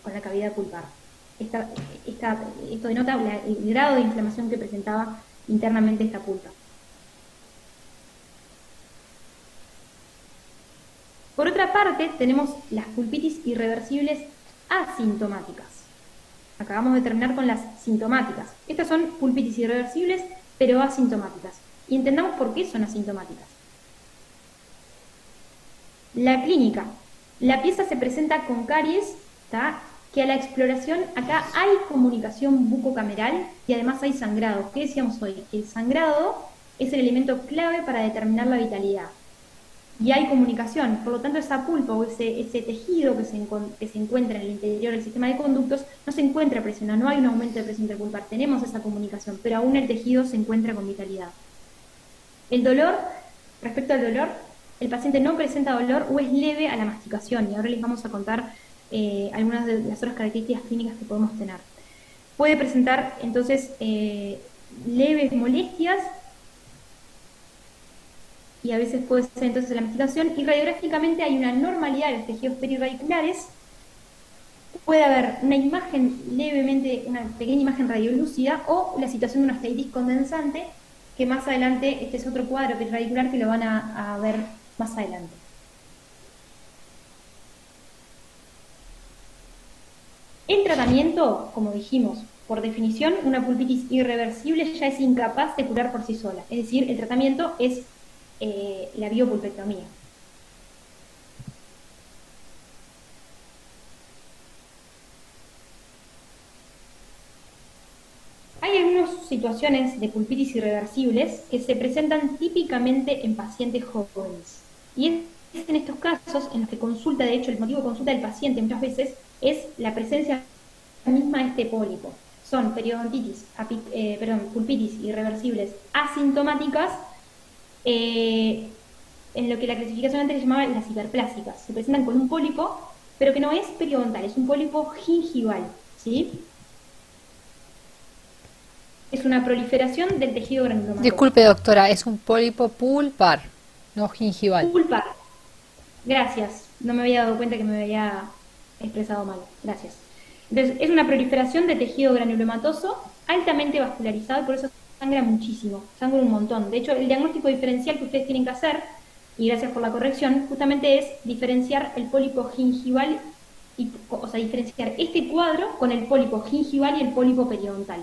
B: con la cavidad pulpar. Esto denota el grado de inflamación que presentaba internamente esta pulpa. Por otra parte, tenemos las pulpitis irreversibles asintomáticas. Acabamos de terminar con las sintomáticas. Estas son pulpitis irreversibles, pero asintomáticas. Y entendamos por qué son asintomáticas. La clínica. La pieza se presenta con caries, que a la exploración acá hay comunicación bucocameral y además hay sangrado. ¿Qué decíamos hoy? Que el sangrado es el elemento clave para determinar la vitalidad. Y hay comunicación, por lo tanto esa pulpa o ese tejido que se encuentra en el interior del sistema de conductos no se encuentra presionado, no hay un aumento de presión interpulpar, tenemos esa comunicación, pero aún el tejido se encuentra con vitalidad. El dolor, respecto al dolor, el paciente no presenta dolor o es leve a la masticación, y ahora les vamos a contar algunas de las otras características clínicas que podemos tener. Puede presentar entonces leves molestias, y a veces puede ser entonces la masticación, y radiográficamente hay una normalidad de los tejidos perirradiculares. Puede haber una imagen levemente, una pequeña imagen radiolúcida, o la situación de una osteitis condensante, que más adelante, este es otro cuadro perirradicular que lo van a ver más adelante. El tratamiento, como dijimos, por definición, una pulpitis irreversible ya es incapaz de curar por sí sola, es decir, el tratamiento es la biopulpectomía. Hay algunas situaciones de pulpitis irreversibles que se presentan típicamente en pacientes jóvenes. Y es en estos casos en los que consulta, de hecho, el motivo de consulta del paciente muchas veces es la presencia misma de este pólipo. Son pulpitis irreversibles asintomáticas, en lo que la clasificación antes se llamaba las hiperplásicas. Se presentan con un pólipo pero que no es periodontal, es un pólipo gingival, ¿sí? Es una proliferación del tejido granulomatoso.
A: Disculpe, doctora, es un pólipo pulpar, no gingival.
B: Pulpar. Gracias. No me había dado cuenta que me había expresado mal. Gracias. Entonces, es una proliferación de tejido granulomatoso altamente vascularizado y por eso sangra muchísimo, sangra un montón. De hecho, el diagnóstico diferencial que ustedes tienen que hacer, y gracias por la corrección, justamente es diferenciar el pólipo gingival, o sea, diferenciar este cuadro con el pólipo gingival y el pólipo periodontal.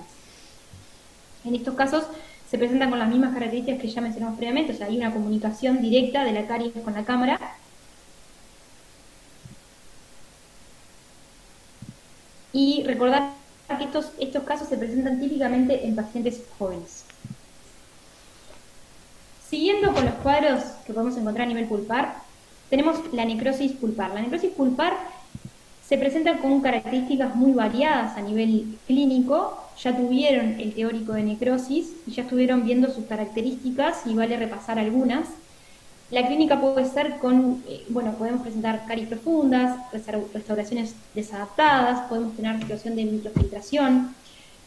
B: En estos casos se presentan con las mismas características que ya mencionamos previamente, o sea, hay una comunicación directa de la caries con la cámara. Y recordar que estos casos se presentan típicamente en pacientes jóvenes. Siguiendo con los cuadros que podemos encontrar a nivel pulpar, tenemos la necrosis pulpar. La necrosis pulpar se presenta con características muy variadas a nivel clínico. Ya tuvieron el teórico de necrosis y ya estuvieron viendo sus características y vale repasar algunas. La clínica puede ser con, podemos presentar caries profundas, restauraciones desadaptadas, podemos tener situación de microfiltración,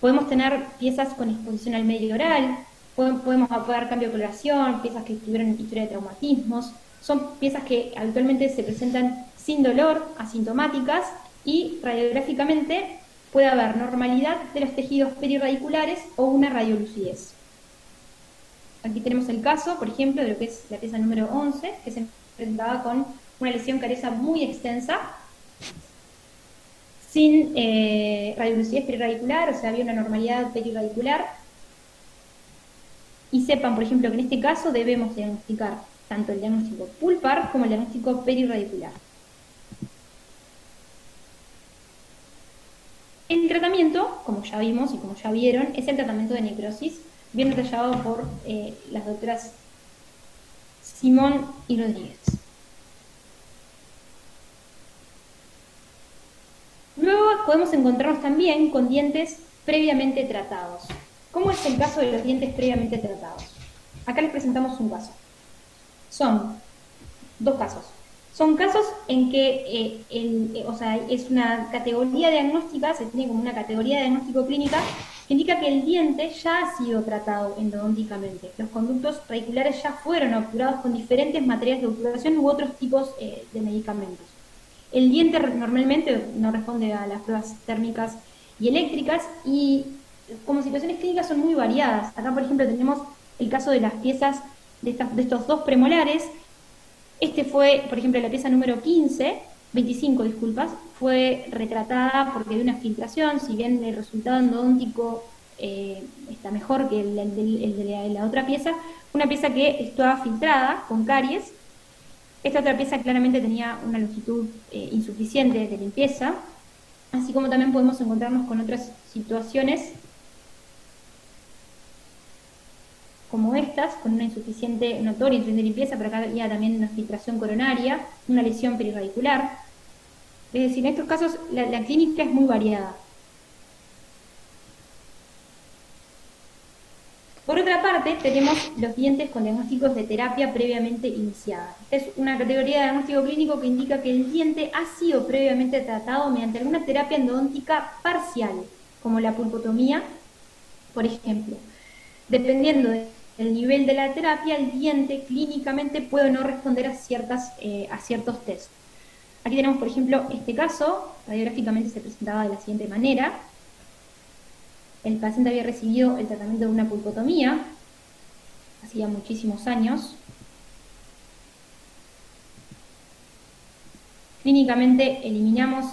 B: podemos tener piezas con exposición al medio oral, podemos dar cambio de coloración, piezas que tuvieron historia de traumatismos. Son piezas que habitualmente se presentan sin dolor, asintomáticas, y radiográficamente puede haber normalidad de los tejidos perirradiculares o una radiolucidez. Aquí tenemos el caso, por ejemplo, de lo que es la pieza número 11, que se presentaba con una lesión cariosa muy extensa, sin radiolucidez perirradicular, o sea, había una normalidad perirradicular. Y sepan, por ejemplo, que en este caso debemos diagnosticar tanto el diagnóstico pulpar como el diagnóstico perirradicular. El tratamiento, como ya vimos y como ya vieron, es el tratamiento de necrosis, bien detallado por las doctoras Simón y Rodríguez. Luego podemos encontrarnos también con dientes previamente tratados. ¿Cómo es el caso de los dientes previamente tratados? Acá les presentamos un caso. Son dos casos. Son casos en que es una categoría diagnóstica, se tiene como una categoría de diagnóstico clínica que indica que el diente ya ha sido tratado endodónticamente. Los conductos radiculares ya fueron obturados con diferentes materiales de obturación u otros tipos de medicamentos. El diente normalmente no responde a las pruebas térmicas y eléctricas, y como situaciones clínicas son muy variadas. Acá, por ejemplo, tenemos el caso de las piezas de estos dos premolares. Este fue, por ejemplo, la pieza número 25, fue retratada porque había una filtración. Si bien el resultado endodóntico está mejor que el de la otra pieza, una pieza que estaba filtrada con caries. Esta otra pieza claramente tenía una longitud insuficiente de limpieza, así como también podemos encontrarnos con otras situaciones como estas, con una insuficiente, notoria insuficiente limpieza, pero acá había también una filtración coronaria, una lesión perirradicular. Es decir, en estos casos la clínica es muy variada. Por otra parte, tenemos los dientes con diagnósticos de terapia previamente iniciada. Esta es una categoría de diagnóstico clínico que indica que el diente ha sido previamente tratado mediante alguna terapia endodóntica parcial, como la pulpotomía, por ejemplo. Dependiendo del nivel de la terapia, el diente clínicamente puede o no responder a ciertos test. Aquí tenemos, por ejemplo, este caso. Radiográficamente se presentaba de la siguiente manera. El paciente había recibido el tratamiento de una pulpotomía hacía muchísimos años. Clínicamente eliminamos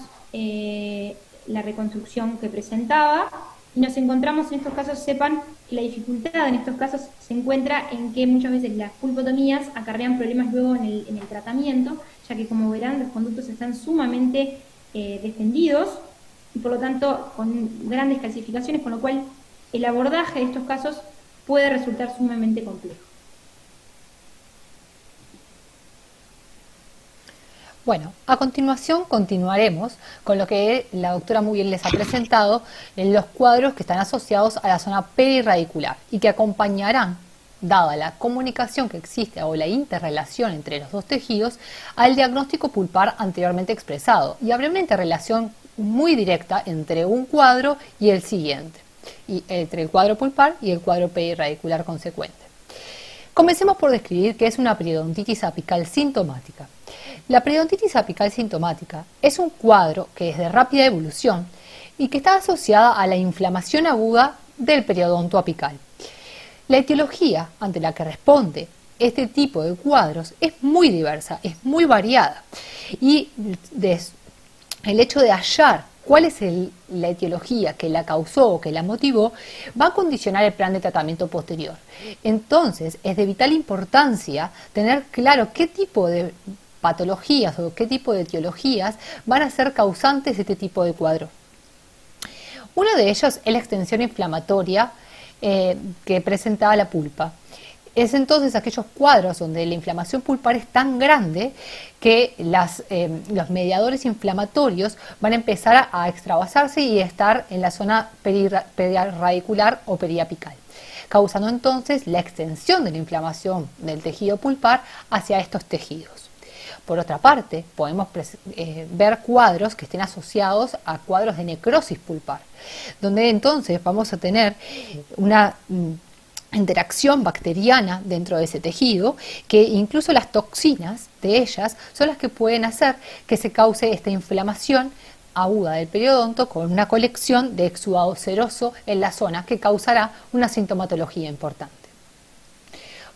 B: la reconstrucción que presentaba y nos encontramos en estos casos, sepan que la dificultad en estos casos se encuentra en que muchas veces las pulpotomías acarrean problemas luego en el tratamiento, ya que, como verán, los conductos están sumamente defendidos y por lo tanto con grandes calcificaciones, con lo cual el abordaje de estos casos puede resultar sumamente complejo.
A: Bueno, a continuación continuaremos con lo que la doctora muy bien les ha presentado, en los cuadros que están asociados a la zona perirradicular y que acompañarán dada la comunicación que existe o la interrelación entre los dos tejidos, al diagnóstico pulpar anteriormente expresado, y habrá una interrelación muy directa entre un cuadro y el siguiente, y entre el cuadro pulpar y el cuadro perirradicular consecuente. Comencemos por describir qué es una periodontitis apical sintomática. La periodontitis apical sintomática es un cuadro que es de rápida evolución y que está asociada a la inflamación aguda del periodonto apical. La etiología ante la que responde este tipo de cuadros es muy diversa, es muy variada, y el hecho de hallar cuál es la etiología que la causó o que la motivó va a condicionar el plan de tratamiento posterior. Entonces, es de vital importancia tener claro qué tipo de patologías o qué tipo de etiologías van a ser causantes de este tipo de cuadro. Uno de ellos es la extensión inflamatoria que presentaba la pulpa. Es entonces aquellos cuadros donde la inflamación pulpar es tan grande que los mediadores inflamatorios van a empezar a extravasarse y estar en la zona perirradicular o periapical, causando entonces la extensión de la inflamación del tejido pulpar hacia estos tejidos. Por otra parte, podemos ver cuadros que estén asociados a cuadros de necrosis pulpar, donde entonces vamos a tener una interacción bacteriana dentro de ese tejido, que incluso las toxinas de ellas son las que pueden hacer que se cause esta inflamación aguda del periodonto con una colección de exudado seroso en la zona que causará una sintomatología importante.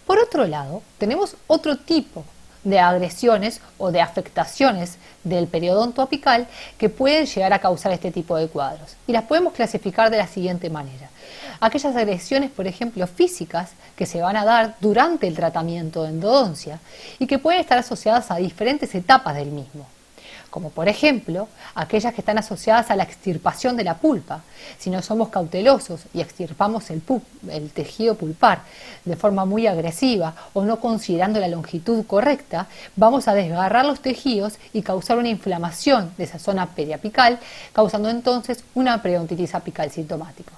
A: Por otro lado, tenemos otro tipo de agresiones o de afectaciones del periodonto apical que pueden llegar a causar este tipo de cuadros, y las podemos clasificar de la siguiente manera. Aquellas agresiones, por ejemplo, físicas que se van a dar durante el tratamiento de endodoncia y que pueden estar asociadas a diferentes etapas del mismo, como por ejemplo aquellas que están asociadas a la extirpación de la pulpa. Si no somos cautelosos y extirpamos el tejido pulpar de forma muy agresiva o no considerando la longitud correcta, vamos a desgarrar los tejidos y causar una inflamación de esa zona periapical, causando entonces una periodontitis apical sintomática.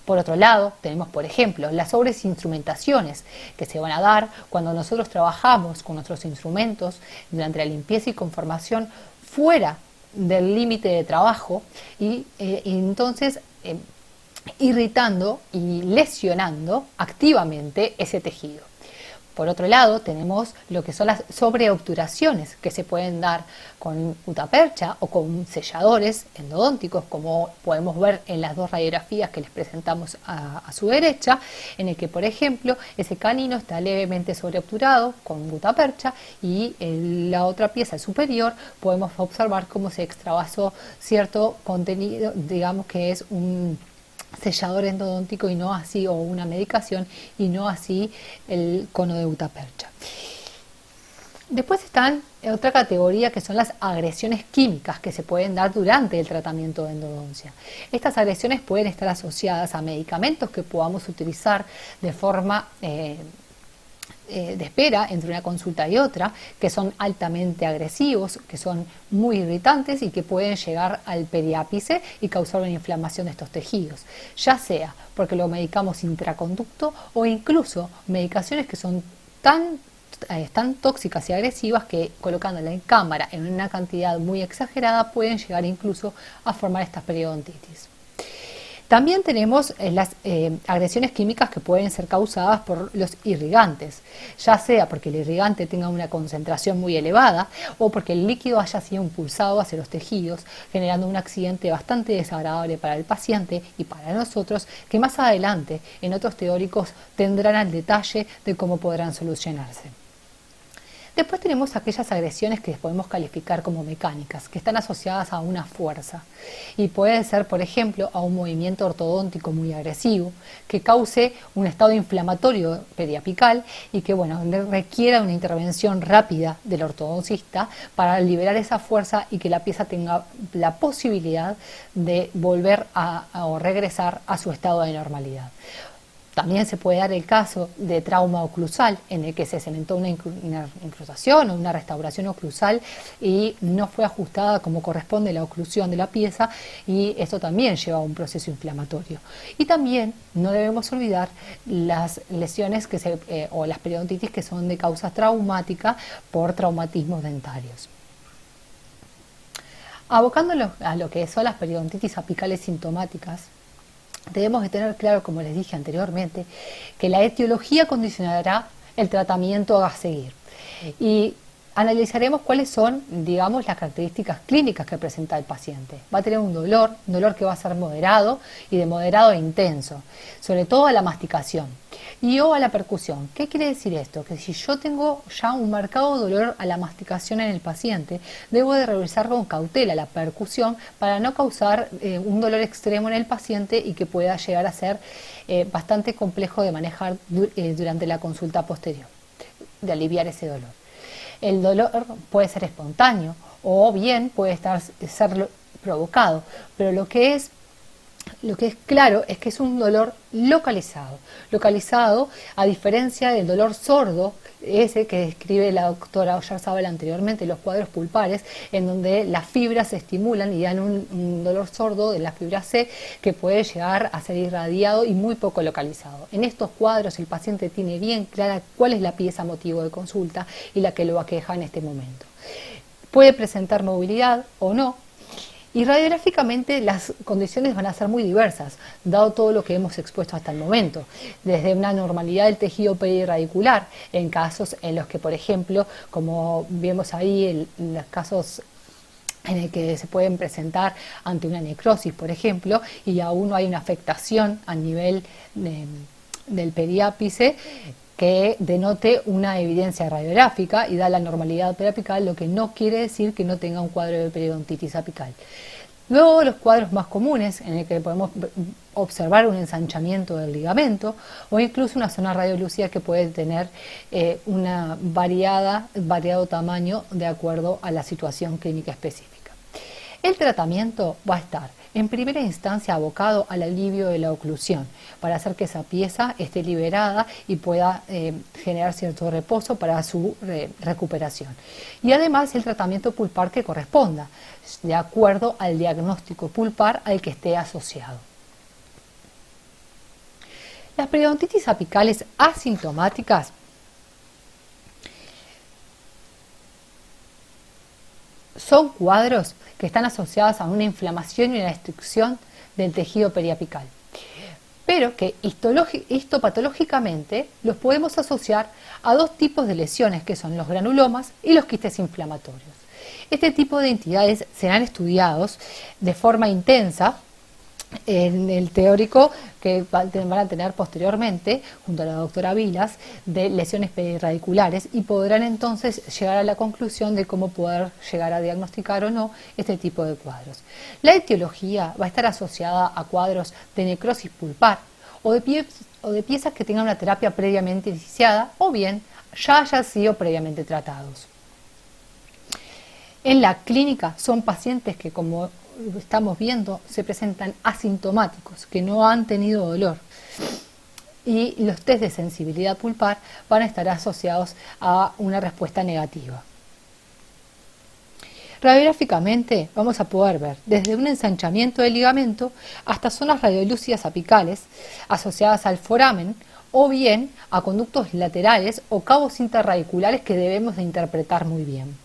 A: Por otro lado, tenemos, por ejemplo, las sobreinstrumentaciones que se van a dar cuando nosotros trabajamos con nuestros instrumentos durante la limpieza y conformación fuera del límite de trabajo y entonces irritando y lesionando activamente ese tejido. Por otro lado, tenemos lo que son las sobreobturaciones que se pueden dar con gutapercha o con selladores endodónticos, como podemos ver en las dos radiografías que les presentamos a su derecha, en el que, por ejemplo, ese canino está levemente sobreobturado con gutapercha y en la otra pieza superior podemos observar cómo se extravasó cierto contenido, digamos que es un sellador endodóntico y no así, o una medicación, y no así el cono de gutapercha. Después están otra categoría que son las agresiones químicas que se pueden dar durante el tratamiento de endodoncia. Estas agresiones pueden estar asociadas a medicamentos que podamos utilizar de forma de espera entre una consulta y otra, que son altamente agresivos, que son muy irritantes y que pueden llegar al periápice y causar una inflamación de estos tejidos, ya sea porque lo medicamos intraconducto o incluso medicaciones que son tan tóxicas y agresivas que colocándola en cámara en una cantidad muy exagerada pueden llegar incluso a formar estas periodontitis. También tenemos las agresiones químicas que pueden ser causadas por los irrigantes, ya sea porque el irrigante tenga una concentración muy elevada o porque el líquido haya sido impulsado hacia los tejidos, generando un accidente bastante desagradable para el paciente y para nosotros, que más adelante en otros teóricos tendrán el detalle de cómo podrán solucionarse. Después tenemos aquellas agresiones que podemos calificar como mecánicas, que están asociadas a una fuerza y pueden ser, por ejemplo, a un movimiento ortodóntico muy agresivo que cause un estado inflamatorio periapical y que requiera una intervención rápida del ortodoncista para liberar esa fuerza y que la pieza tenga la posibilidad de volver o regresar a su estado de normalidad. También se puede dar el caso de trauma oclusal, en el que se cementó una incrustación o una restauración oclusal y no fue ajustada como corresponde la oclusión de la pieza, y esto también lleva a un proceso inflamatorio. Y también no debemos olvidar las lesiones o las periodontitis que son de causa traumática por traumatismos dentarios. Abocándonos a lo que son las periodontitis apicales sintomáticas, debemos de tener claro, como les dije anteriormente, que la etiología condicionará el tratamiento a seguir. Y analizaremos cuáles son, digamos, las características clínicas que presenta el paciente. Va a tener un dolor que va a ser moderado y de moderado a intenso, sobre todo a la masticación y o a la percusión. ¿Qué quiere decir esto? Que si yo tengo ya un marcado dolor a la masticación en el paciente, debo de revisar con cautela la percusión para no causar un dolor extremo en el paciente y que pueda llegar a ser bastante complejo de manejar durante la consulta posterior, de aliviar ese dolor. El dolor puede ser espontáneo o bien puede ser provocado, pero lo que es claro es que es un dolor localizado, a diferencia del dolor sordo, ese que describe la doctora Oyarzábal anteriormente, los cuadros pulpares, en donde las fibras se estimulan y dan un dolor sordo de la fibra C que puede llegar a ser irradiado y muy poco localizado. En estos cuadros el paciente tiene bien clara cuál es la pieza motivo de consulta y la que lo aqueja en este momento. Puede presentar movilidad o no, y radiográficamente las condiciones van a ser muy diversas, dado todo lo que hemos expuesto hasta el momento, desde una normalidad del tejido perirradicular, en casos en los que, por ejemplo, como vemos ahí en los casos en el que se pueden presentar ante una necrosis, por ejemplo, y aún no hay una afectación a nivel del periápice, que denote una evidencia radiográfica y da la normalidad periapical, lo que no quiere decir que no tenga un cuadro de periodontitis apical. Luego, los cuadros más comunes, en el que podemos observar un ensanchamiento del ligamento o incluso una zona radiolúcida que puede tener una variado tamaño de acuerdo a la situación clínica específica. El tratamiento va a estar en primera instancia abocado al alivio de la oclusión, para hacer que esa pieza esté liberada y pueda generar cierto reposo para su recuperación. Y además el tratamiento pulpar que corresponda, de acuerdo al diagnóstico pulpar al que esté asociado. Las periodontitis apicales asintomáticas son cuadros que están asociados a una inflamación y una destrucción del tejido periapical, pero que histopatológicamente los podemos asociar a dos tipos de lesiones, que son los granulomas y los quistes inflamatorios. Este tipo de entidades serán estudiados de forma intensa en el teórico que van a tener posteriormente, junto a la doctora Vilas, de lesiones perirradiculares, y podrán entonces llegar a la conclusión de cómo poder llegar a diagnosticar o no este tipo de cuadros. La etiología va a estar asociada a cuadros de necrosis pulpar o de piezas que tengan una terapia previamente iniciada o bien ya hayan sido previamente tratados. En la clínica son pacientes que, como estamos viendo, se presentan asintomáticos, que no han tenido dolor, y los test de sensibilidad pulpar van a estar asociados a una respuesta negativa. Radiográficamente vamos a poder ver desde un ensanchamiento del ligamento hasta zonas radiolúcidas apicales asociadas al foramen o bien a conductos laterales o cabos interradiculares que debemos de interpretar muy bien.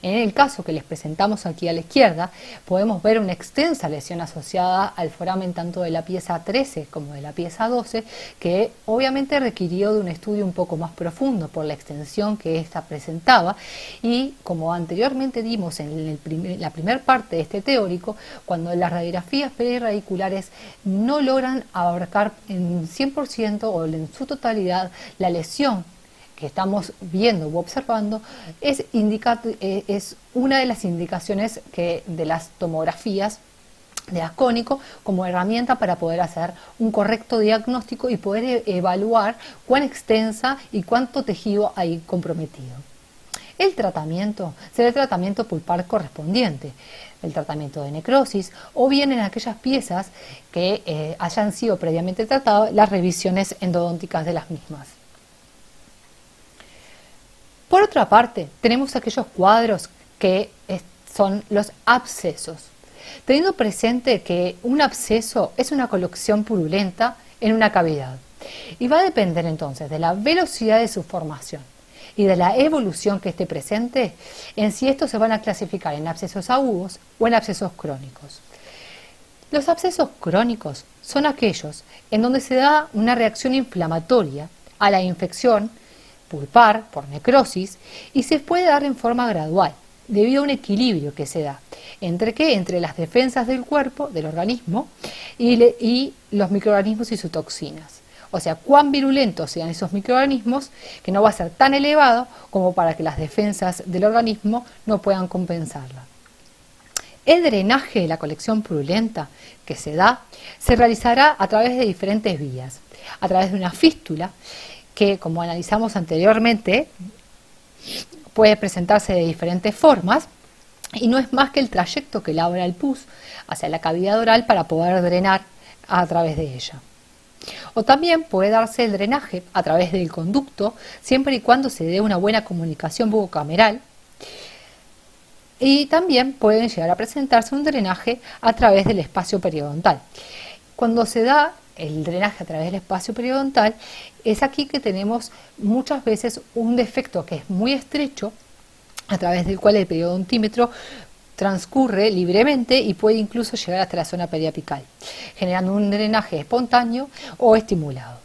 A: En el caso que les presentamos aquí a la izquierda, podemos ver una extensa lesión asociada al foramen tanto de la pieza 13 como de la pieza 12, que obviamente requirió de un estudio un poco más profundo por la extensión que ésta presentaba, y como anteriormente dimos en la primera parte de este teórico, cuando las radiografías perirradiculares no logran abarcar en 100% o en su totalidad la lesión que estamos viendo u observando, es una de las indicaciones de las tomografías de ascónico como herramienta para poder hacer un correcto diagnóstico y poder evaluar cuán extensa y cuánto tejido hay comprometido. El tratamiento será el tratamiento pulpar correspondiente, el tratamiento de necrosis, o bien en aquellas piezas que hayan sido previamente tratadas, las revisiones endodónticas de las mismas. Por otra parte, tenemos aquellos cuadros que son los abscesos, teniendo presente que un absceso es una colección purulenta en una cavidad y va a depender entonces de la velocidad de su formación y de la evolución que esté presente en si estos se van a clasificar en abscesos agudos o en abscesos crónicos. Los abscesos crónicos son aquellos en donde se da una reacción inflamatoria a la infección pulpar por necrosis y se puede dar en forma gradual debido a un equilibrio que se da entre las defensas del cuerpo, del organismo y los microorganismos y sus toxinas. O sea, cuán virulentos sean esos microorganismos, que no va a ser tan elevado como para que las defensas del organismo no puedan compensarla. El drenaje de la colección purulenta que se da se realizará a través de diferentes vías, a través de una fístula que, como analizamos anteriormente, puede presentarse de diferentes formas y no es más que el trayecto que elabora el pus hacia la cavidad oral para poder drenar a través de ella. O también puede darse el drenaje a través del conducto, siempre y cuando se dé una buena comunicación bucocameral. Y también pueden llegar a presentarse un drenaje a través del espacio periodontal. Cuando se da el drenaje a través del espacio periodontal, es aquí que tenemos muchas veces un defecto que es muy estrecho, a través del cual el periodontímetro transcurre libremente y puede incluso llegar hasta la zona periapical, generando un drenaje espontáneo o estimulado.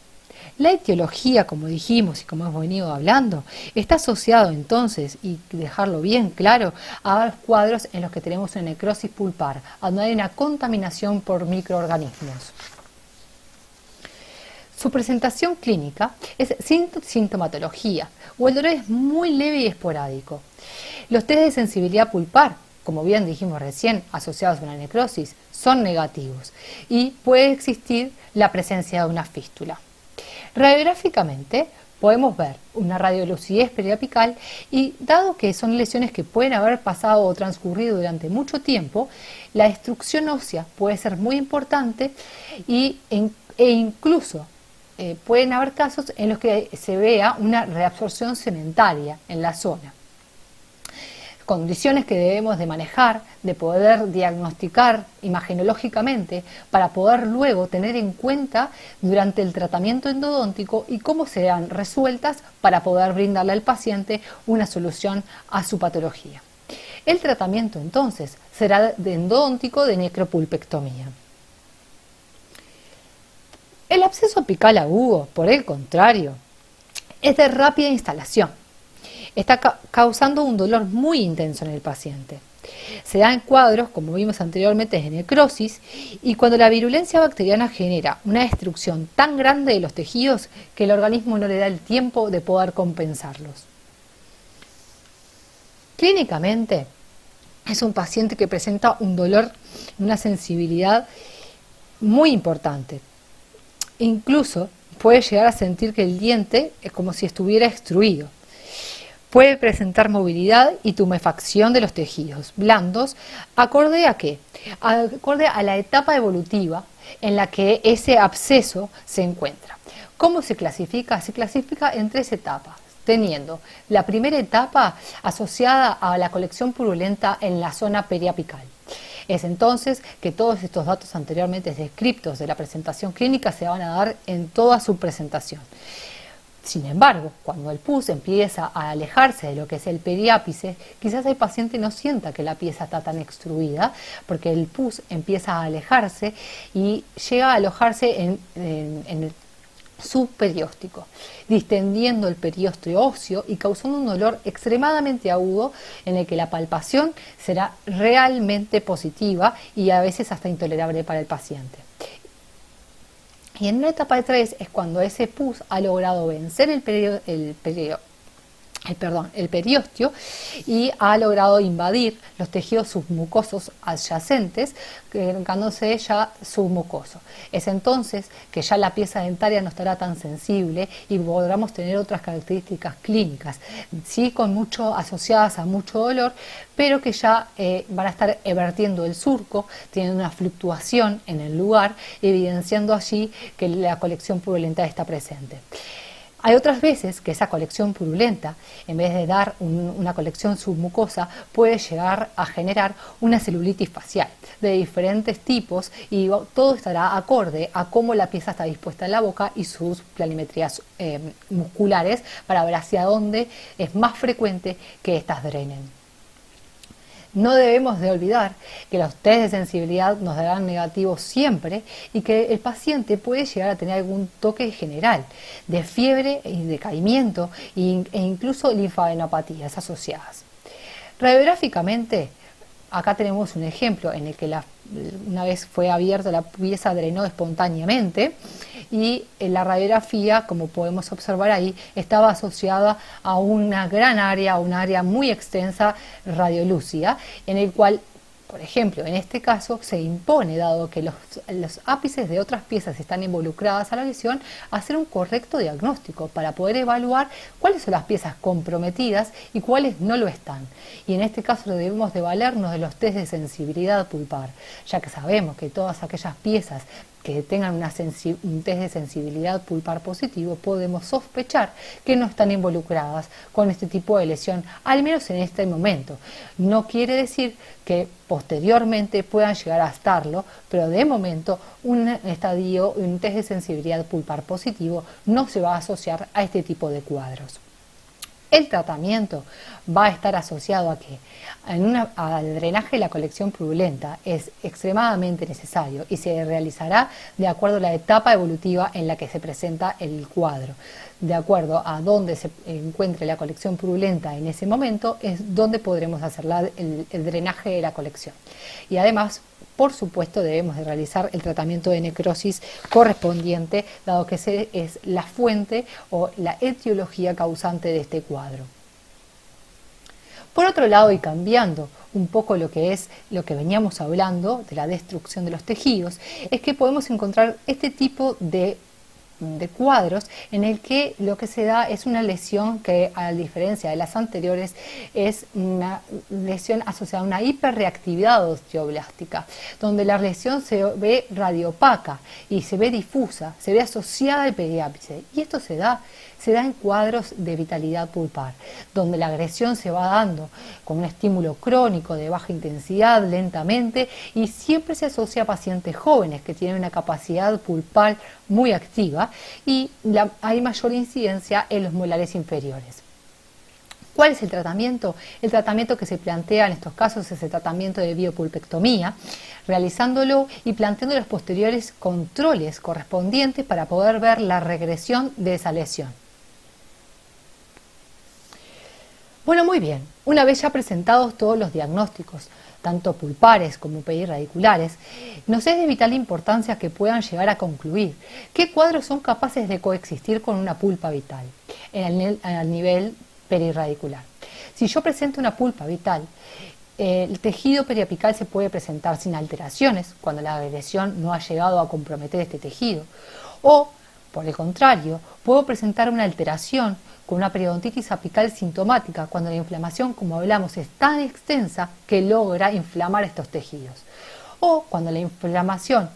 A: La etiología, como dijimos y como hemos venido hablando, está asociado entonces, y dejarlo bien claro, a cuadros en los que tenemos una necrosis pulpar, donde hay una contaminación por microorganismos. Su presentación clínica es sin sintomatología o el dolor es muy leve y esporádico. Los test de sensibilidad pulpar, como bien dijimos recién, asociados a una necrosis, son negativos y puede existir la presencia de una fístula. Radiográficamente podemos ver una radiolucidez periapical y dado que son lesiones que pueden haber pasado o transcurrido durante mucho tiempo, la destrucción ósea puede ser muy importante e incluso pueden haber casos en los que se vea una reabsorción cementaria en la zona. Condiciones que debemos de manejar, de poder diagnosticar imagenológicamente para poder luego tener en cuenta durante el tratamiento endodóntico y cómo serán resueltas para poder brindarle al paciente una solución a su patología. El tratamiento entonces será de endodóntico de necropulpectomía. El absceso apical agudo, por el contrario, es de rápida instalación. Está causando un dolor muy intenso en el paciente. Se da en cuadros, como vimos anteriormente, de necrosis y cuando la virulencia bacteriana genera una destrucción tan grande de los tejidos que el organismo no le da el tiempo de poder compensarlos. Clínicamente, es un paciente que presenta un dolor, una sensibilidad muy importante. Incluso puede llegar a sentir que el diente es como si estuviera extruido. Puede presentar movilidad y tumefacción de los tejidos blandos, acorde a qué? Acorde a la etapa evolutiva en la que ese absceso se encuentra. ¿Cómo se clasifica? Se clasifica en 3 etapas, teniendo la primera etapa asociada a la colección purulenta en la zona periapical. Es entonces que todos estos datos anteriormente descritos de la presentación clínica se van a dar en toda su presentación. Sin embargo, cuando el pus empieza a alejarse de lo que es el periápice, quizás el paciente no sienta que la pieza está tan extruida, porque el pus empieza a alejarse y llega a alojarse en el subperióstico, distendiendo el periósteo óseo y causando un dolor extremadamente agudo en el que la palpación será realmente positiva y a veces hasta intolerable para el paciente. Y en una etapa de 3 es cuando ese pus ha logrado vencer el el periósteo, y ha logrado invadir los tejidos submucosos adyacentes, creándose ya submucoso. Es entonces que ya la pieza dentaria no estará tan sensible y podremos tener otras características clínicas, sí asociadas a mucho dolor, pero que ya van a estar vertiendo el surco, teniendo una fluctuación en el lugar, evidenciando allí que la colección purulenta está presente. Hay otras veces que esa colección purulenta, en vez de dar una colección submucosa, puede llegar a generar una celulitis facial de diferentes tipos, y todo estará acorde a cómo la pieza está dispuesta en la boca y sus planimetrías musculares, para ver hacia dónde es más frecuente que éstas drenen. No debemos de olvidar que los test de sensibilidad nos darán negativos siempre, y que el paciente puede llegar a tener algún toque general de fiebre y decaimiento e incluso linfadenopatías asociadas. Radiográficamente, acá tenemos un ejemplo en el que una vez fue abierta la pieza, drenó espontáneamente, y la radiografía, como podemos observar ahí, estaba asociada a una gran área, a un área muy extensa radiolúcida, en el cual, por ejemplo, en este caso se impone, dado que los ápices de otras piezas están involucradas a la lesión, hacer un correcto diagnóstico para poder evaluar cuáles son las piezas comprometidas y cuáles no lo están. Y en este caso debemos de valernos de los test de sensibilidad pulpar, ya que sabemos que todas aquellas piezas que tengan un test de sensibilidad pulpar positivo, podemos sospechar que no están involucradas con este tipo de lesión, al menos en este momento. No quiere decir que posteriormente puedan llegar a estarlo, pero de momento un test de sensibilidad pulpar positivo no se va a asociar a este tipo de cuadros. El tratamiento va a estar asociado a que al drenaje de la colección purulenta es extremadamente necesario, y se realizará de acuerdo a la etapa evolutiva en la que se presenta el cuadro. De acuerdo a dónde se encuentre la colección purulenta en ese momento, es donde podremos hacer el drenaje de la colección. Y además, por supuesto, debemos de realizar el tratamiento de necrosis correspondiente, dado que es la fuente o la etiología causante de este cuadro. Por otro lado, y cambiando un poco lo que veníamos hablando de la destrucción de los tejidos, es que podemos encontrar este tipo de cuadros en el que lo que se da es una lesión que, a diferencia de las anteriores, es una lesión asociada a una hiperreactividad osteoblástica, donde la lesión se ve radiopaca y se ve difusa, se ve asociada al periápice, y esto se da en cuadros de vitalidad pulpar, donde la agresión se va dando con un estímulo crónico de baja intensidad, lentamente, y siempre se asocia a pacientes jóvenes que tienen una capacidad pulpar muy activa, y hay mayor incidencia en los molares inferiores. ¿Cuál es el tratamiento? El tratamiento que se plantea en estos casos es el tratamiento de biopulpectomía, realizándolo y planteando los posteriores controles correspondientes para poder ver la regresión de esa lesión. Bueno, muy bien. Una vez ya presentados todos los diagnósticos, tanto pulpares como perirradiculares, nos es de vital importancia que puedan llegar a concluir qué cuadros son capaces de coexistir con una pulpa vital al nivel perirradicular. Si yo presento una pulpa vital, el tejido periapical se puede presentar sin alteraciones cuando la agresión no ha llegado a comprometer este tejido, o, por el contrario, puedo presentar una alteración con una periodontitis apical sintomática cuando la inflamación, como hablamos, es tan extensa que logra inflamar estos tejidos, o cuando la inflamación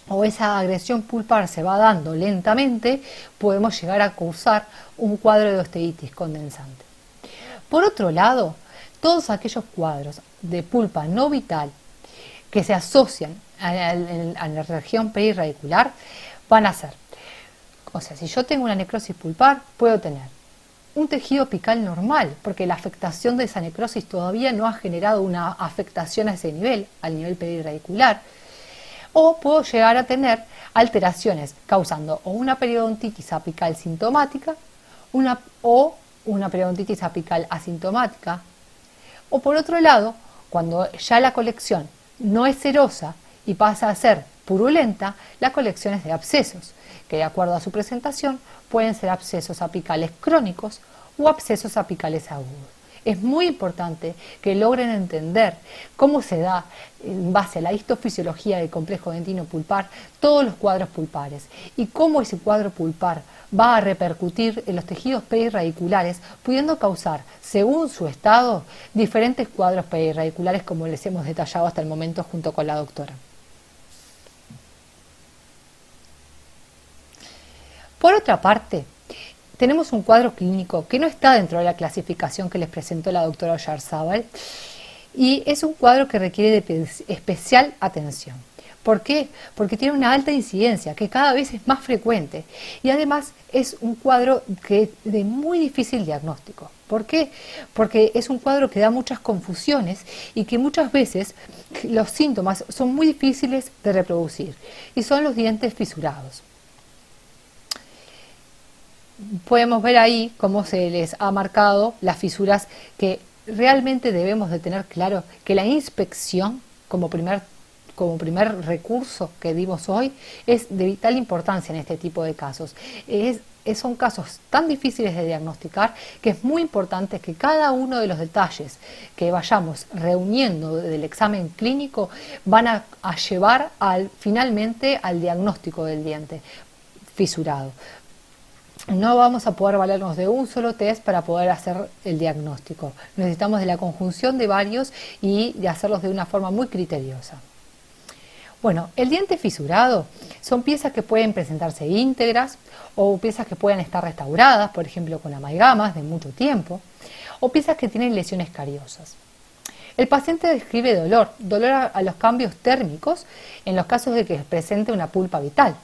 A: o esa agresión pulpar se va dando lentamente, podemos llegar a causar un cuadro de osteitis condensante. Por otro lado, todos aquellos cuadros de pulpa no vital que se asocian a la región perirradicular van a ser, o sea, si yo tengo una necrosis pulpar, puedo tener un tejido apical normal, porque la afectación de esa necrosis todavía no ha generado una afectación a ese nivel, al nivel perirradicular, o puedo llegar a tener alteraciones causando o una periodontitis apical sintomática o una periodontitis apical asintomática, o por otro lado, cuando ya la colección no es serosa y pasa a ser purulenta, la colección es de abscesos, que de acuerdo a su presentación pueden ser abscesos apicales crónicos o abscesos apicales agudos. Es muy importante que logren entender cómo se da, en base a la histofisiología del complejo dentino pulpar, todos los cuadros pulpares y cómo ese cuadro pulpar va a repercutir en los tejidos perirradiculares, pudiendo causar, según su estado, diferentes cuadros perirradiculares como les hemos detallado hasta el momento junto con la doctora. Por otra parte, tenemos un cuadro clínico que no está dentro de la clasificación que les presentó la doctora Oyarzábal y es un cuadro que requiere de especial atención. ¿Por qué? Porque tiene una alta incidencia que cada vez es más frecuente y además es un cuadro que de muy difícil diagnóstico. ¿Por qué? Porque es un cuadro que da muchas confusiones y que muchas veces los síntomas son muy difíciles de reproducir y son los dientes fisurados. Podemos ver ahí cómo se les ha marcado las fisuras que realmente debemos de tener claro que la inspección como primer recurso que dimos hoy es de vital importancia en este tipo de casos. Son casos tan difíciles de diagnosticar que es muy importante que cada uno de los detalles que vayamos reuniendo del examen clínico van a llevar finalmente al diagnóstico del diente fisurado. No vamos a poder valernos de un solo test para poder hacer el diagnóstico. Necesitamos de la conjunción de varios y de hacerlos de una forma muy criteriosa. Bueno, el diente fisurado son piezas que pueden presentarse íntegras o piezas que pueden estar restauradas, por ejemplo con amalgamas de mucho tiempo, o piezas que tienen lesiones cariosas. El paciente describe dolor a los cambios térmicos en los casos de que presente una pulpa vital.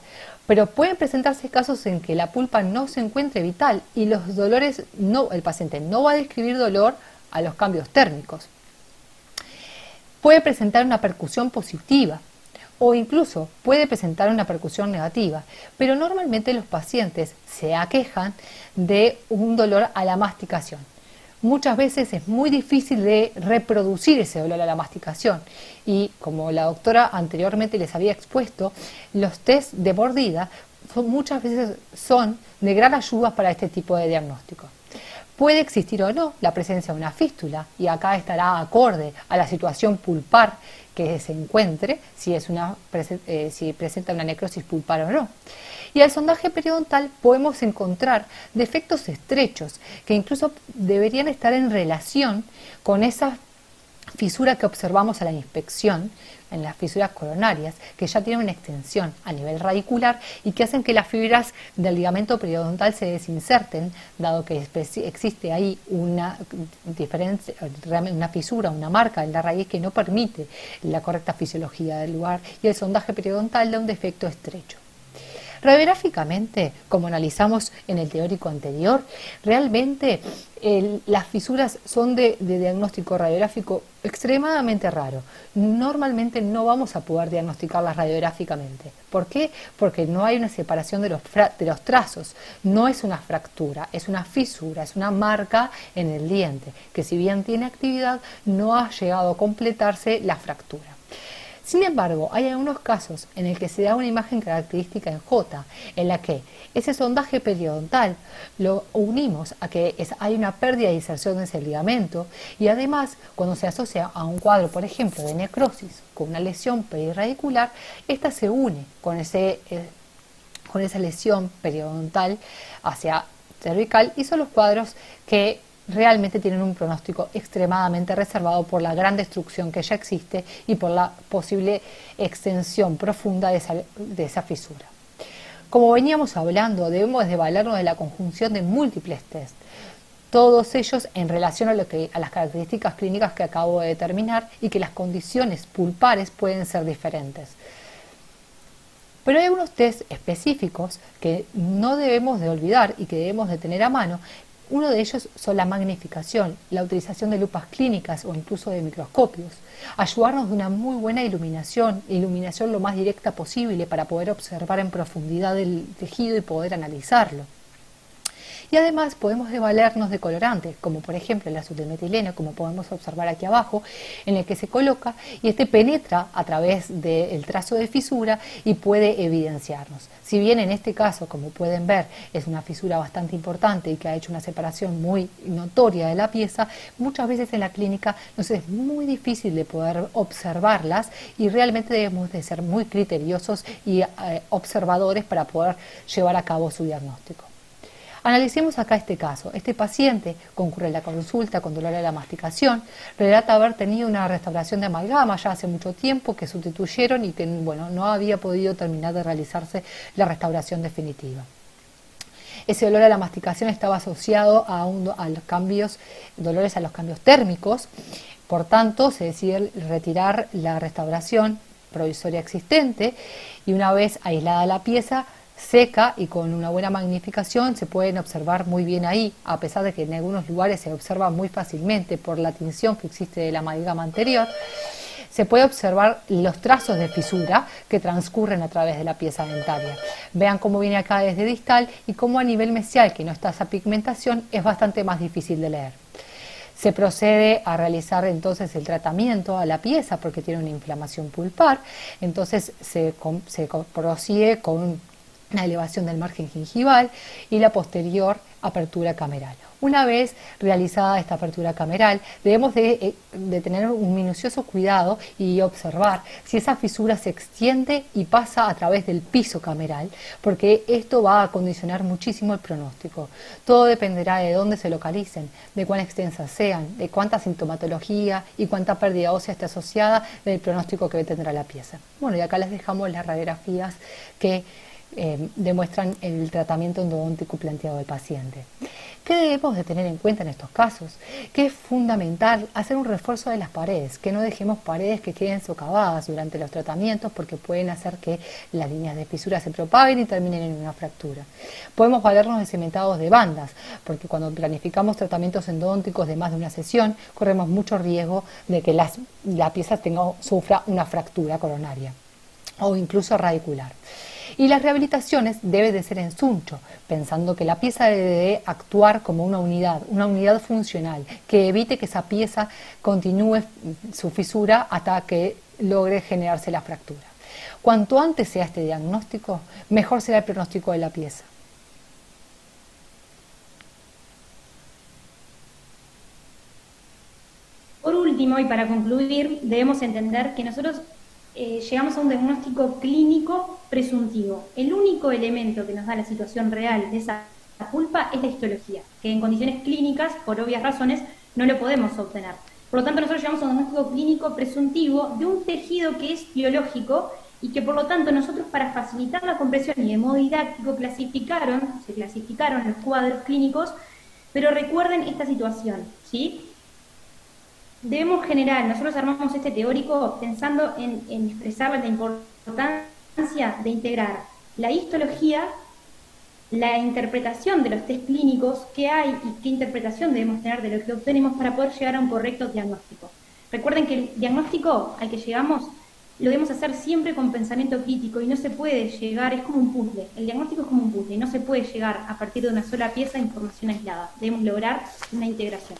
A: Pero pueden presentarse casos en que la pulpa no se encuentre vital y los dolores el paciente no va a describir dolor a los cambios térmicos. Puede presentar una percusión positiva o incluso puede presentar una percusión negativa, pero normalmente los pacientes se aquejan de un dolor a la masticación. Muchas veces es muy difícil de reproducir ese dolor a la masticación y como la doctora anteriormente les había expuesto, los test de mordida muchas veces son de gran ayuda para este tipo de diagnóstico. Puede existir o no la presencia de una fístula y acá estará acorde a la situación pulpar que se encuentre, si presenta una necrosis pulpar o no. Y al sondaje periodontal podemos encontrar defectos estrechos que incluso deberían estar en relación con esa fisura que observamos a la inspección, en las fisuras coronarias, que ya tienen una extensión a nivel radicular y que hacen que las fibras del ligamento periodontal se desinserten, dado que existe ahí una fisura, una marca en la raíz que no permite la correcta fisiología del lugar, y el sondaje periodontal da un defecto estrecho. Radiográficamente, como analizamos en el teórico anterior, realmente las fisuras son de diagnóstico radiográfico extremadamente raro. Normalmente no vamos a poder diagnosticarlas radiográficamente. ¿Por qué? Porque no hay una separación de los trazos. No es una fractura, es una fisura, es una marca en el diente, que si bien tiene actividad, no ha llegado a completarse la fractura. Sin embargo, hay algunos casos en el que se da una imagen característica en J, en la que ese sondaje periodontal lo unimos a que hay una pérdida de inserción de ese ligamento y además cuando se asocia a un cuadro, por ejemplo, de necrosis con una lesión perirradicular, esta se une con esa lesión periodontal hacia cervical y son los cuadros que realmente tienen un pronóstico extremadamente reservado por la gran destrucción que ya existe y por la posible extensión profunda de esa fisura. Como veníamos hablando, debemos de valernos de la conjunción de múltiples test, todos ellos en relación a las características clínicas que acabo de determinar y que las condiciones pulpares pueden ser diferentes. Pero hay algunos test específicos que no debemos de olvidar y que debemos de tener a mano. Uno de ellos son la magnificación, la utilización de lupas clínicas o incluso de microscopios, ayudarnos de una muy buena iluminación lo más directa posible para poder observar en profundidad el tejido y poder analizarlo. Y además podemos valernos de colorantes, como por ejemplo el azul de metileno, como podemos observar aquí abajo, en el que se coloca y este penetra a través del trazo de fisura y puede evidenciarnos. Si bien en este caso, como pueden ver, es una fisura bastante importante y que ha hecho una separación muy notoria de la pieza, muchas veces en la clínica nos es muy difícil de poder observarlas y realmente debemos de ser muy criteriosos y observadores para poder llevar a cabo su diagnóstico. Analicemos acá este caso. Este paciente concurre a la consulta con dolor de la masticación, relata haber tenido una restauración de amalgama ya hace mucho tiempo que sustituyeron y que no había podido terminar de realizarse la restauración definitiva. Ese dolor a la masticación estaba asociado a dolores a los cambios térmicos, por tanto se decide retirar la restauración provisoria existente y una vez aislada la pieza, seca y con una buena magnificación se pueden observar muy bien ahí, a pesar de que en algunos lugares se observa muy fácilmente por la tinción que existe de la amalgama anterior. Se puede observar los trazos de fisura que transcurren a través de la pieza dentaria. Vean cómo viene acá desde distal y cómo a nivel mesial, que no está esa pigmentación, es bastante más difícil de leer. Se procede a realizar entonces el tratamiento a la pieza porque tiene una inflamación pulpar, entonces se prosigue con una elevación del margen gingival y la posterior apertura cameral. Una vez realizada esta apertura cameral, debemos de tener un minucioso cuidado y observar si esa fisura se extiende y pasa a través del piso cameral, porque esto va a condicionar muchísimo el pronóstico. Todo dependerá de dónde se localicen, de cuán extensas sean, de cuánta sintomatología y cuánta pérdida ósea esté asociada del pronóstico que tendrá la pieza. Bueno, y acá les dejamos las radiografías que demuestran el tratamiento endodóntico planteado del paciente. ¿Qué debemos de tener en cuenta en estos casos? Que es fundamental hacer un refuerzo de las paredes, que no dejemos paredes que queden socavadas durante los tratamientos porque pueden hacer que las líneas de fisura se propaguen y terminen en una fractura. Podemos valernos de cementados de bandas, porque cuando planificamos tratamientos endodónticos de más de una sesión, corremos mucho riesgo de que la pieza sufra una fractura coronaria o incluso radicular. Y las rehabilitaciones deben de ser en suncho, pensando que la pieza debe actuar como una unidad funcional, que evite que esa pieza continúe su fisura hasta que logre generarse la fractura. Cuanto antes sea este diagnóstico, mejor será el pronóstico de la pieza.
B: Por último, y para concluir, debemos entender que nosotros llegamos a un diagnóstico clínico presuntivo. El único elemento que nos da la situación real de esa pulpa es la histología, que en condiciones clínicas, por obvias razones, no lo podemos obtener. Por lo tanto, nosotros llegamos a un diagnóstico clínico presuntivo de un tejido que es biológico y que, por lo tanto, nosotros para facilitar la comprensión y de modo didáctico se clasificaron los cuadros clínicos, pero recuerden esta situación, ¿sí? Nosotros armamos este teórico pensando en expresar la importancia de integrar la histología, la interpretación de los test clínicos que hay y qué interpretación debemos tener de lo que obtenemos para poder llegar a un correcto diagnóstico. Recuerden que el diagnóstico al que llegamos lo debemos hacer siempre con pensamiento crítico y no se puede llegar, es como un puzzle, el diagnóstico es como un puzzle y no se puede llegar a partir de una sola pieza de información aislada, debemos lograr una integración.